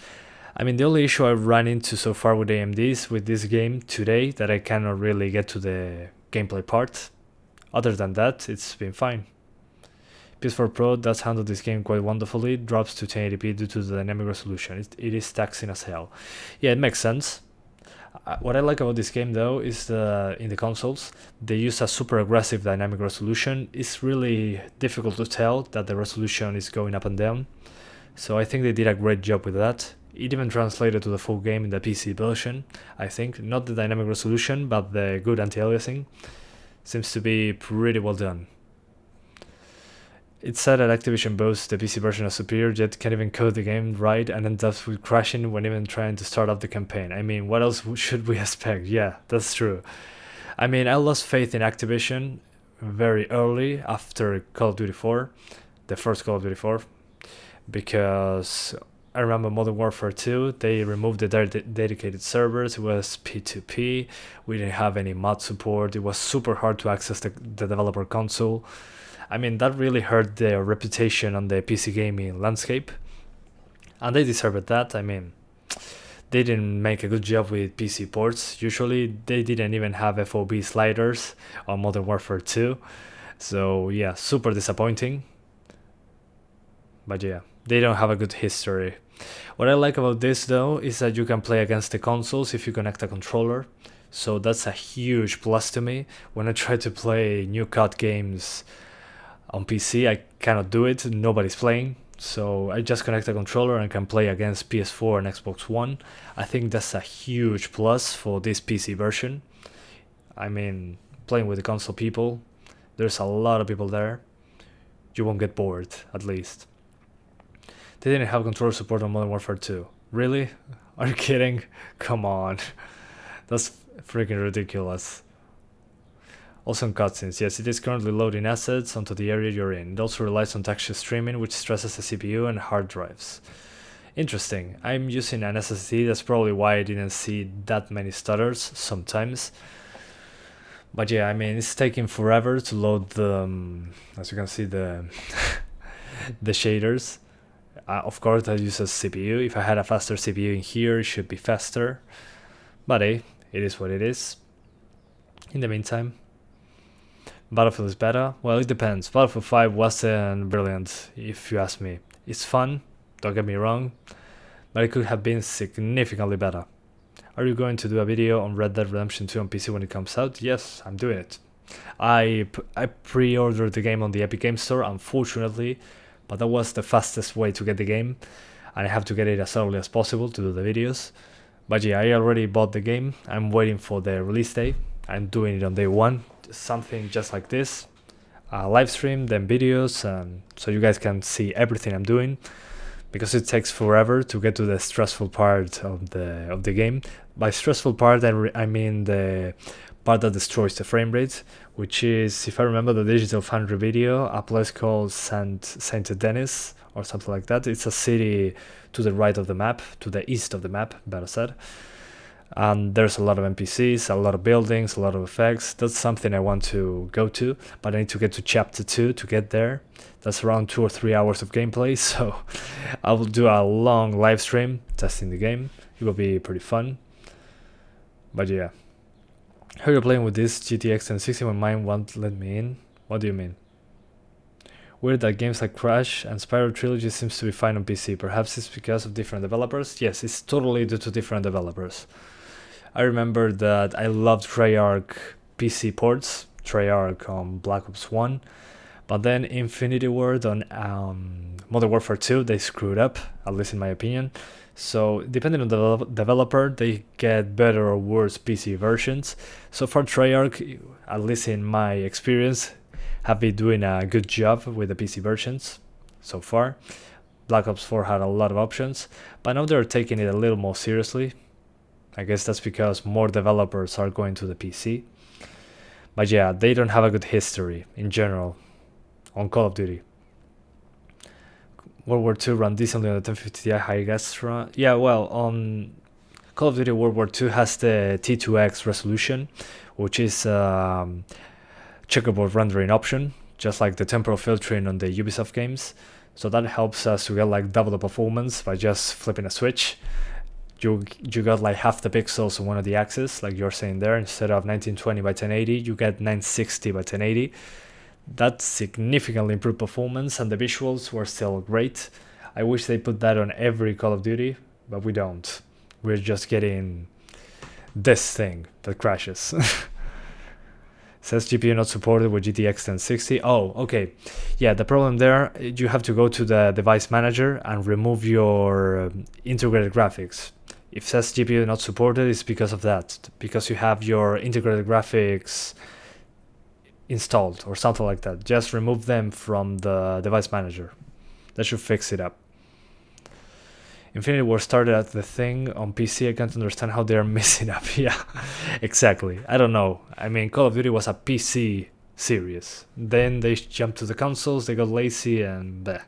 I mean, the only issue I ran into so far with AMDs with this game today that I cannot really get to the gameplay part. Other than that, it's been fine. PS4 Pro does handle this game quite wonderfully, drops to 1080p due to the dynamic resolution. It is taxing as hell. Yeah, it makes sense. What I like about this game though is in the consoles, they use a super aggressive dynamic resolution. It's really difficult to tell that the resolution is going up and down. So I think they did a great job with that. It even translated to the full game in the PC version, I think. Not the dynamic resolution, but the good anti-aliasing. Seems to be pretty well done. It's said that Activision boasts the PC version as superior, yet can't even code the game right and ends up with crashing when even trying to start up the campaign. I mean, what else should we expect? Yeah, that's true. I mean, I lost faith in Activision very early after Call of Duty 4, the first Call of Duty 4, because I remember Modern Warfare 2, they removed the dedicated servers. It was P2P, we didn't have any mod support, it was super hard to access the developer console. I mean, that really hurt their reputation on the PC gaming landscape, and they deserved that. I mean, they didn't make a good job with PC ports. Usually, they didn't even have FOB sliders on Modern Warfare 2, so yeah, super disappointing. But yeah, they don't have a good history. What I like about this though is that you can play against the consoles if you connect a controller, so that's a huge plus to me. When I try to play new COD games on PC, I cannot do it, nobody's playing, so I just connect a controller and can play against PS4 and Xbox One. I think that's a huge plus for this PC version. I mean, playing with the console people, there's a lot of people there. You won't get bored, at least. They didn't have controller support on Modern Warfare 2. Really? Are you kidding? Come on. That's freaking ridiculous. Also on cutscenes, yes, it is currently loading assets onto the area you're in. It also relies on texture streaming, which stresses the CPU and hard drives. Interesting. I'm using an SSD, that's probably why I didn't see that many stutters sometimes. But yeah, I mean, it's taking forever to load the, as you can see, the the shaders. Of course, that uses CPU. If I had a faster CPU in here, it should be faster. But hey, it is what it is. In the meantime, Battlefield is better? Well, it depends. Battlefield 5 wasn't brilliant, if you ask me. It's fun, don't get me wrong, but it could have been significantly better. Are you going to do a video on Red Dead Redemption 2 on PC when it comes out? Yes, I'm doing it. I pre-ordered the game on the Epic Games Store, unfortunately, but that was the fastest way to get the game, and I have to get it as early as possible to do the videos. But yeah, I already bought the game. I'm waiting for the release day. I'm doing it on day one. Something just like this. a live stream, then videos, so you guys can see everything I'm doing, because it takes forever to get to the stressful part of the game. By stressful part, I mean the part that destroys the frame rate, which is, if I remember the Digital Foundry video, a place called Saint Denis or something like that. It's a city to the right of the map, to the east of the map, better said. And there's a lot of NPCs, a lot of buildings, a lot of effects. That's something I want to go to, but I need to get to chapter 2 to get there. That's around 2 or 3 hours of gameplay, so I will do a long live stream testing the game. It will be pretty fun. But yeah. How you're playing with this GTX 1060 when mine won't let me in? What do you mean? Weird that games like Crash and Spyro Trilogy seems to be fine on PC. Perhaps it's because of different developers? Yes, it's totally due to different developers. I remember that I loved Treyarch PC ports, Treyarch on Black Ops 1, but then Infinity Ward on Modern Warfare 2, they screwed up, at least in my opinion. So depending on the developer, they get better or worse PC versions. So far Treyarch, at least in my experience, have been doing a good job with the PC versions so far. Black Ops 4 had a lot of options, but now they're taking it a little more seriously. I guess that's because more developers are going to the PC. But yeah, they don't have a good history in general on Call of Duty. World War II ran decently on the 1050 Ti high gas run. Yeah, well, on Call of Duty World War II has the T2X resolution, which is checkerboard rendering option, just like the temporal filtering on the Ubisoft games. So that helps us to get like double the performance by just flipping a switch. You got like half the pixels on one of the axes, like you're saying there. Instead of 1920 by 1080, you get 960 by 1080. That significantly improved performance, and the visuals were still great. I wish they put that on every Call of Duty, but we don't. We're just getting this thing that crashes. Says GPU not supported with GTX 1060. Oh, okay. Yeah, the problem there, you have to go to the device manager and remove your integrated graphics. If it says GPU not supported, it's because of that. Because you have your integrated graphics installed or something like that. Just remove them from the device manager. That should fix it up. Infinity War started at the thing on PC. I can't understand how they are messing up. Yeah, exactly. I don't know. I mean, Call of Duty was a PC series. Then they jumped to the consoles, they got lazy, and bleh.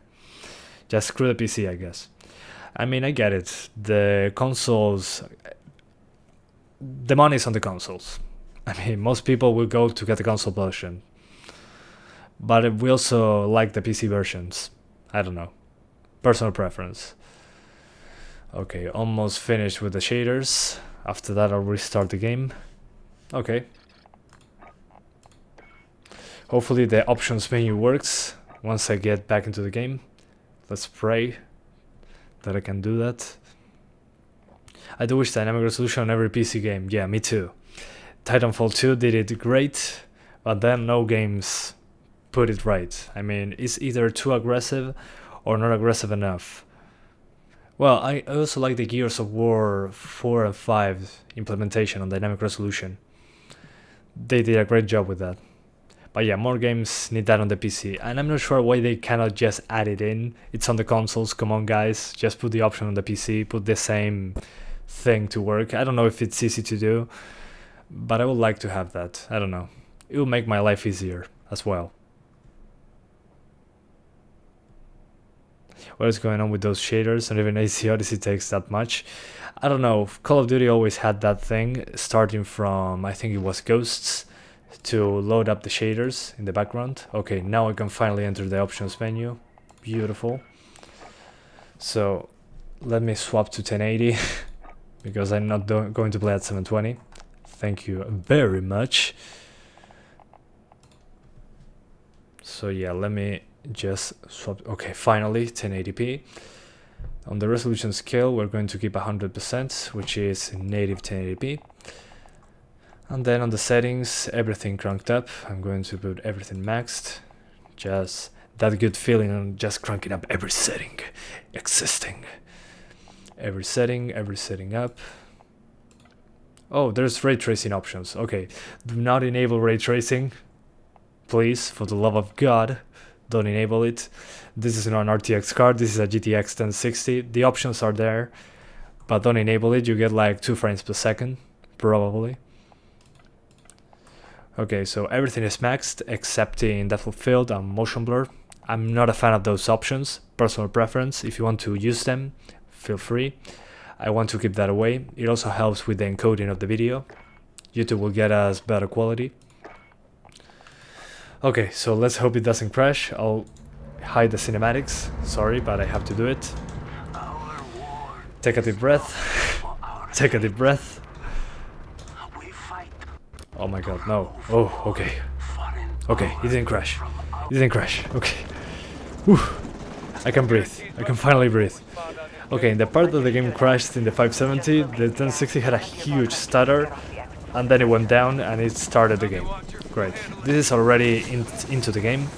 Just screw the PC, I guess. I mean, I get it. The consoles, the money's on the consoles. I mean, most people will go to get the console version. But we also like the PC versions. I don't know. Personal preference. Okay, almost finished with the shaders. After that, I'll restart the game. Okay. Hopefully the options menu works once I get back into the game. Let's pray that I can do that. I do wish dynamic resolution on every PC game. Yeah, me too. Titanfall 2 did it great, but then no games put it right. I mean, it's either too aggressive or not aggressive enough. Well, I also like the Gears of War 4 and 5 implementation on dynamic resolution. They did a great job with that. But yeah, more games need that on the PC. And I'm not sure why they cannot just add it in. It's on the consoles, come on guys. Just put the option on the PC, put the same thing to work. I don't know if it's easy to do, but I would like to have that. I don't know. It will make my life easier as well. What is going on with those shaders? And even AC Odyssey takes that much. I don't know. Call of Duty always had that thing, starting from, I think it was Ghosts, to load up the shaders in the background. Okay, now I can finally enter the options menu. Beautiful. So let me swap to 1080 because I'm not going to play at 720. Thank you very much. So yeah, let me just swap. Okay, finally 1080p. On the resolution scale, we're going to keep 100%, which is native 1080p. And then on the settings, everything cranked up. I'm going to put everything maxed. Just that good feeling on just cranking up every setting existing. Every setting up. Oh, there's ray tracing options. Okay, do not enable ray tracing. Please, for the love of God, don't enable it. This is not an RTX card, this is a GTX 1060. The options are there, but don't enable it. You get like 2 frames per second, probably. Okay, so everything is maxed except in depth of field and motion blur. I'm not a fan of those options, personal preference. If you want to use them, feel free. I want to keep that away. It also helps with the encoding of the video. YouTube will get us better quality. Okay, so let's hope it doesn't crash. I'll hide the cinematics. Sorry, but I have to do it. Take a deep breath. Take a deep breath. Oh my god, no. Oh, okay. Okay, it didn't crash. It didn't crash. Okay. Whew. I can breathe. I can finally breathe. Okay, in the part that the game crashed in the 570, the 1060 had a huge stutter, and then it went down and it started the game. Great. This is already into the game.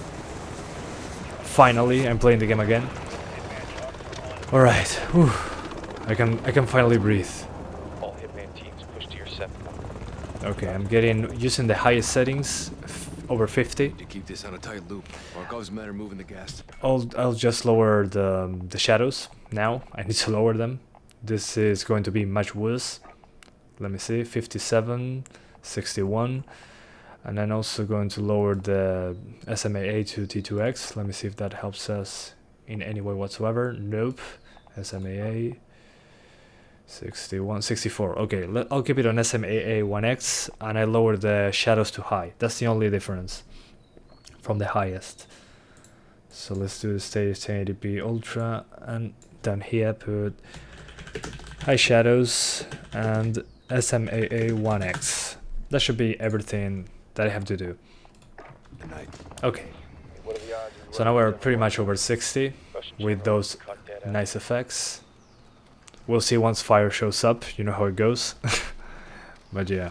Finally, I'm playing the game again. Alright. Whew. I can finally breathe. All hitman teams push to your 7. Okay, I'm using the highest settings, over 50. To keep this on a tight loop. Mark always matter moving the gas. I'll just lower the shadows now. I need to lower them. This is going to be much worse. Let me see, 57, 61, and then also going to lower the SMAA to T2X. Let me see if that helps us in any way whatsoever. Nope. SMAA 61, 64. Okay, I'll keep it on SMAA 1X, and I lower the shadows to high. That's the only difference from the highest. So let's do the stage 1080p Ultra, and down here put high shadows and SMAA 1X. That should be everything that I have to do. Okay. So now we're pretty much over 60 with those nice effects. We'll see once fire shows up, you know how it goes. But yeah.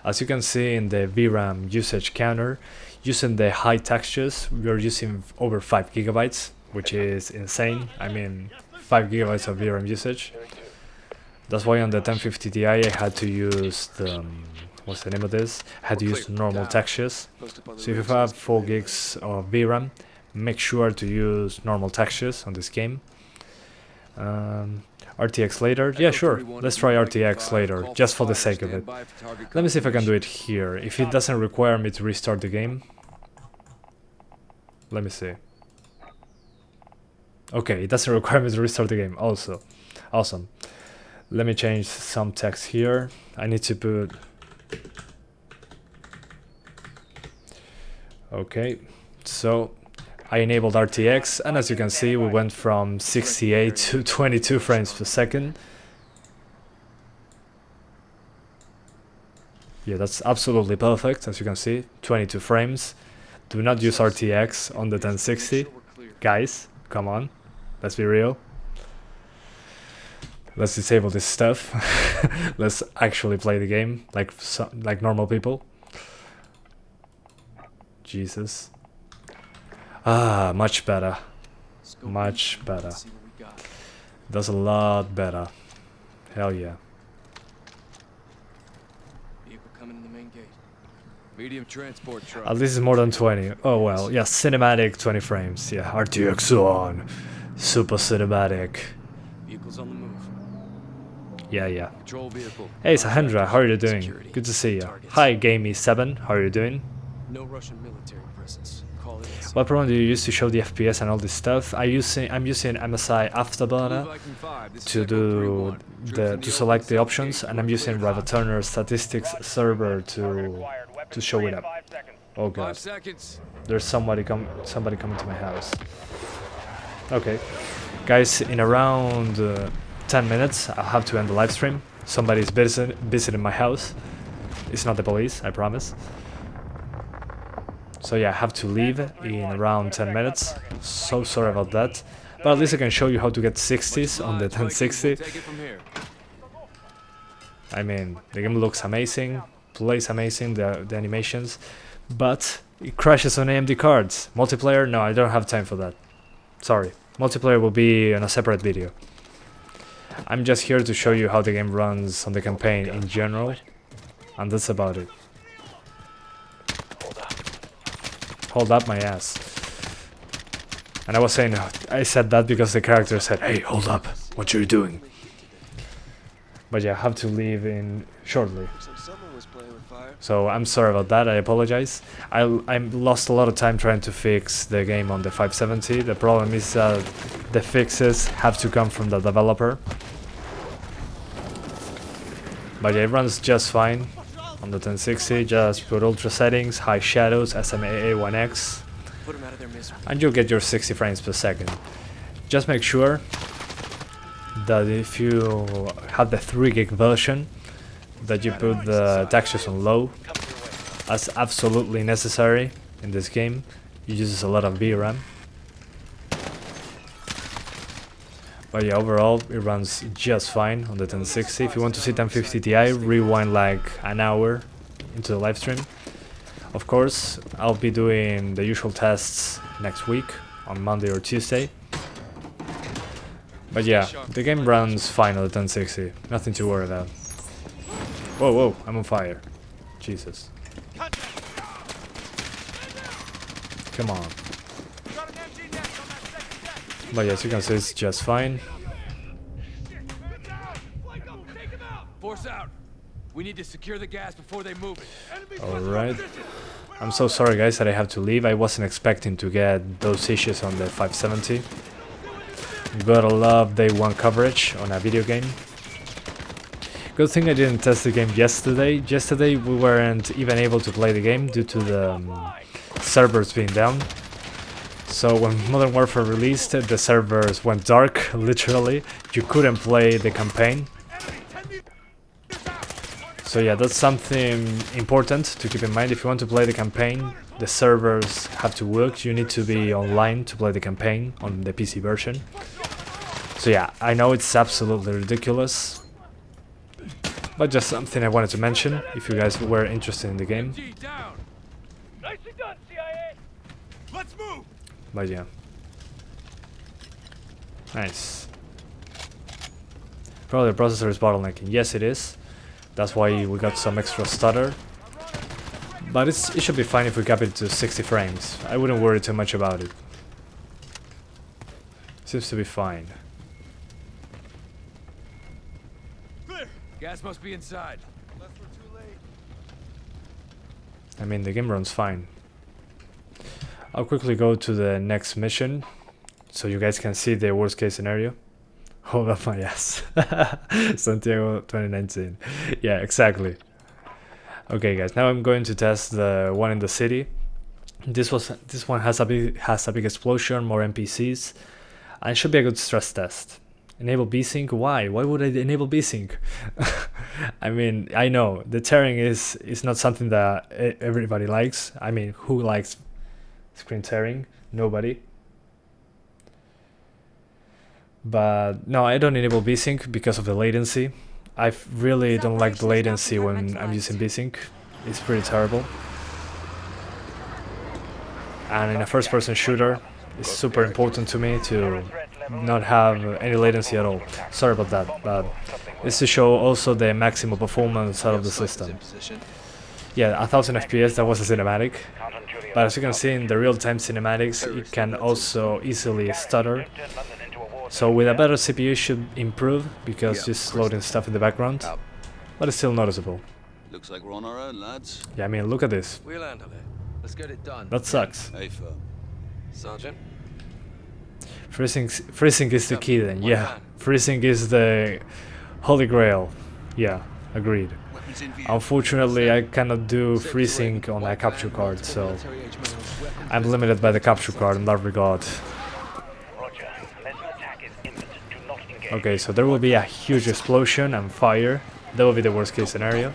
As you can see in the VRAM usage counter, using the high textures, we're using over 5 gigabytes, which is insane. I mean, 5 gigabytes of VRAM usage. That's why on the 1050 Ti I had to use the, what's the name of this? I had to use normal textures. So if you have 4 gigs of VRAM, make sure to use normal textures on this game. RTX later? Yeah, sure. Let's try RTX later, just for the sake of it. Let me see if I can do it here. If it doesn't require me to restart the game. Let me see. Okay, it doesn't require me to restart the game also. Awesome. Let me change some text here. I need to put... Okay, so I enabled RTX, and as you can see, we went from 68 to 22 frames per second. Yeah, that's absolutely perfect, as you can see, 22 frames. Do not use RTX on the 1060. Guys, come on, let's be real. Let's disable this stuff. Let's actually play the game like normal people. Jesus. Ah, much better. Much better. That's a lot better. Hell yeah. Vehicle coming in the main gate. Medium transport truck. At least it's more than 20. Oh well, yeah, cinematic 20 frames. Yeah, RTX on. Super cinematic. Vehicles on the move. Yeah, yeah. Control vehicle. Hey, Sahendra, how are you doing? Good to see you. Hi, Gamey7, how are you doing? No Russian military presence. Call it in. What program do you use to show the FPS and all this stuff? I'm using MSI Afterburner to select the options, and I'm using Radeon statistics server to show it up. Oh god, there's somebody coming to my house. Okay, guys, in around 10 minutes I'll have to end the live stream. Somebody's visiting my house. It's not the police, I promise. So yeah, I have to leave in around 10 minutes. So sorry about that. But at least I can show you how to get 60s on the 1060. I mean, the game looks amazing, plays amazing, the animations, but it crashes on AMD cards. Multiplayer? No, I don't have time for that. Sorry. Multiplayer will be on a separate video. I'm just here to show you how the game runs on the campaign in general, and that's about it. Hold on. Hold up my ass. And I was saying, I said that because the character said, hey, hold up, what you're doing. But yeah, I have to leave in shortly. So I'm sorry about that, I apologize. I lost a lot of time trying to fix the game on the 570. The problem is that the fixes have to come from the developer. But yeah, it runs just fine on the 1060. Just put ultra settings, high shadows, SMAA1X, and you'll get your 60 frames per second. Just make sure that if you have the 3 gig version, that you put the textures on low. That's absolutely necessary in this game. It uses a lot of VRAM. But yeah, overall it runs just fine on the 1060. If you want to see 1050 Ti, rewind like an hour into the live stream. Of course, I'll be doing the usual tests next week on Monday or Tuesday. But yeah, the game runs fine on the 1060. Nothing to worry about. Whoa, whoa, I'm on fire. Jesus. Come on. But yeah, as you can see, it's just fine. Force out. We need to secure the gas before they move it. Alright. I'm so sorry guys that I have to leave. I wasn't expecting to get those issues on the 570. Gotta love day one coverage on a video game. Good thing I didn't test the game yesterday. Yesterday we weren't even able to play the game due to the servers being down. So when Modern Warfare released, the servers went dark, literally. You couldn't play the campaign. So yeah, that's something important to keep in mind. If you want to play the campaign, the servers have to work. You need to be online to play the campaign on the PC version. So yeah, I know it's absolutely ridiculous, but just something I wanted to mention if you guys were interested in the game. Nicely done, CIA. Let's move. But yeah. Nice. Probably the processor is bottlenecking. Yes, it is. That's why we got some extra stutter. But it should be fine if we cap it to 60 frames. I wouldn't worry too much about it. Seems to be fine. Clear. Gas must be inside. Unless we're too late. I mean, the game runs fine. I'll quickly go to the next mission so you guys can see the worst case scenario. Hold up my ass. Santiago 2019. Yeah, exactly. Okay guys, now I'm going to test the one in the city. This one has a big explosion, more NPCs, and it should be a good stress test. Enable VSync? Why would I enable VSync? I mean, I know the tearing is not something that everybody likes. I mean, who likes screen tearing? Nobody. But no, I don't enable VSync because of the latency. I really don't like the latency when I'm using VSync. It's pretty terrible. And in a first-person shooter, it's super important to me to not have any latency at all. Sorry about that, but it's to show also the maximum performance out of the system. Yeah, 1000 FPS, that was a cinematic. But as you can see in the real-time cinematics, it can also easily stutter. So with a better CPU it should improve because just loading stuff in the background, but it's still noticeable. Looks like we're on our own, lads. Yeah, I mean, look at this. We'll handle it. Let's get it done. That sucks. Hey, firm. Sergeant. Freezing is the key then, yeah. Freezing is the holy grail. Yeah, agreed. Unfortunately, I cannot do freezing on a capture card, so I'm limited by the capture card in that regard. Okay, so there will be a huge explosion and fire. That will be the worst case scenario.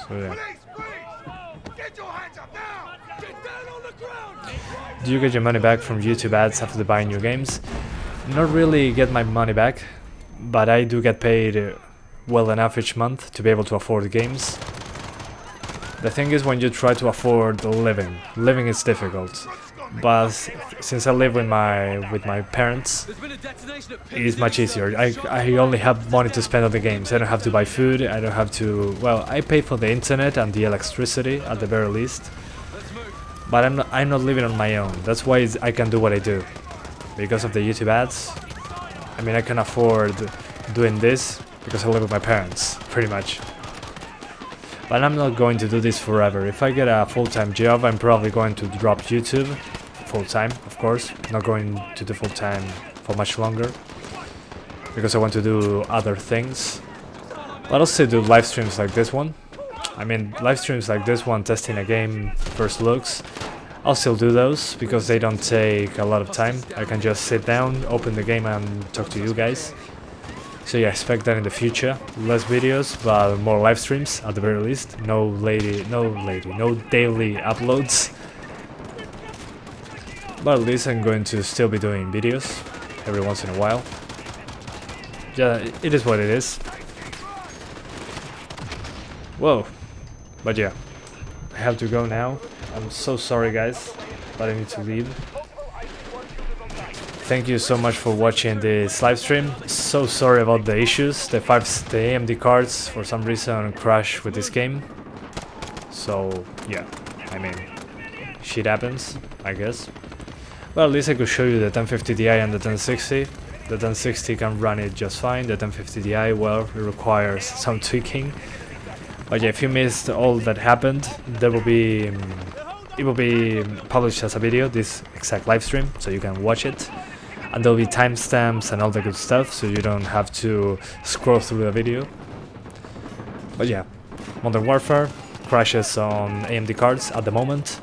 So yeah. Do you get your money back from YouTube ads after buying new games? Not really get my money back, but I do get paid well enough each month to be able to afford the games. The thing is, when you try to afford living is difficult. but since I live with my parents, it's much easier. I only have money to spend on the games. I don't have to buy food. I don't have to. Well, I pay for the internet and the electricity at the very least. But I'm not living on my own. That's why I can do what I do, because of the YouTube ads. I mean, I can afford doing this because I live with my parents, pretty much. But I'm not going to do this forever. If I get a full-time job, I'm probably going to drop YouTube full-time, of course. Not going to do full-time for much longer, because I want to do other things. But I'll still do live streams like this one. I mean, live streams like this one, testing a game, first looks. I'll still do those, because they don't take a lot of time. I can just sit down, open the game and talk to you guys. So yeah, expect that in the future. Less videos, but more live streams at the very least. No daily uploads. But at least I'm going to still be doing videos every once in a while. Yeah, it is what it is. Whoa. But yeah, I have to go now. I'm so sorry guys, but I need to leave. Thank you so much for watching this live stream. So sorry about the issues. The AMD cards for some reason crashed with this game. So yeah, I mean, shit happens, I guess. Well, at least I could show you the 1050 Ti and the 1060. The 1060 can run it just fine. The 1050 Ti, well, it requires some tweaking. But yeah, if you missed all that happened, there will be it will be published as a video, this exact live stream, so you can watch it. And there'll be timestamps and all the good stuff, so you don't have to scroll through the video. But yeah, Modern Warfare crashes on AMD cards at the moment.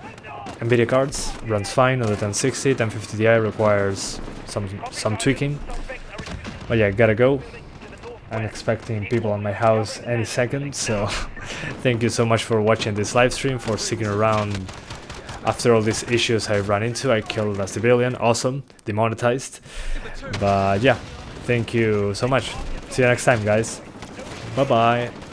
NVIDIA cards runs fine on the 1060, 1050 Ti requires some tweaking. But yeah, gotta go. I'm expecting people on my house any second, so thank you so much for watching this live stream, for sticking around. After all these issues I ran into, I killed a civilian, awesome, demonetized. But yeah, thank you so much. See you next time, guys. Bye bye.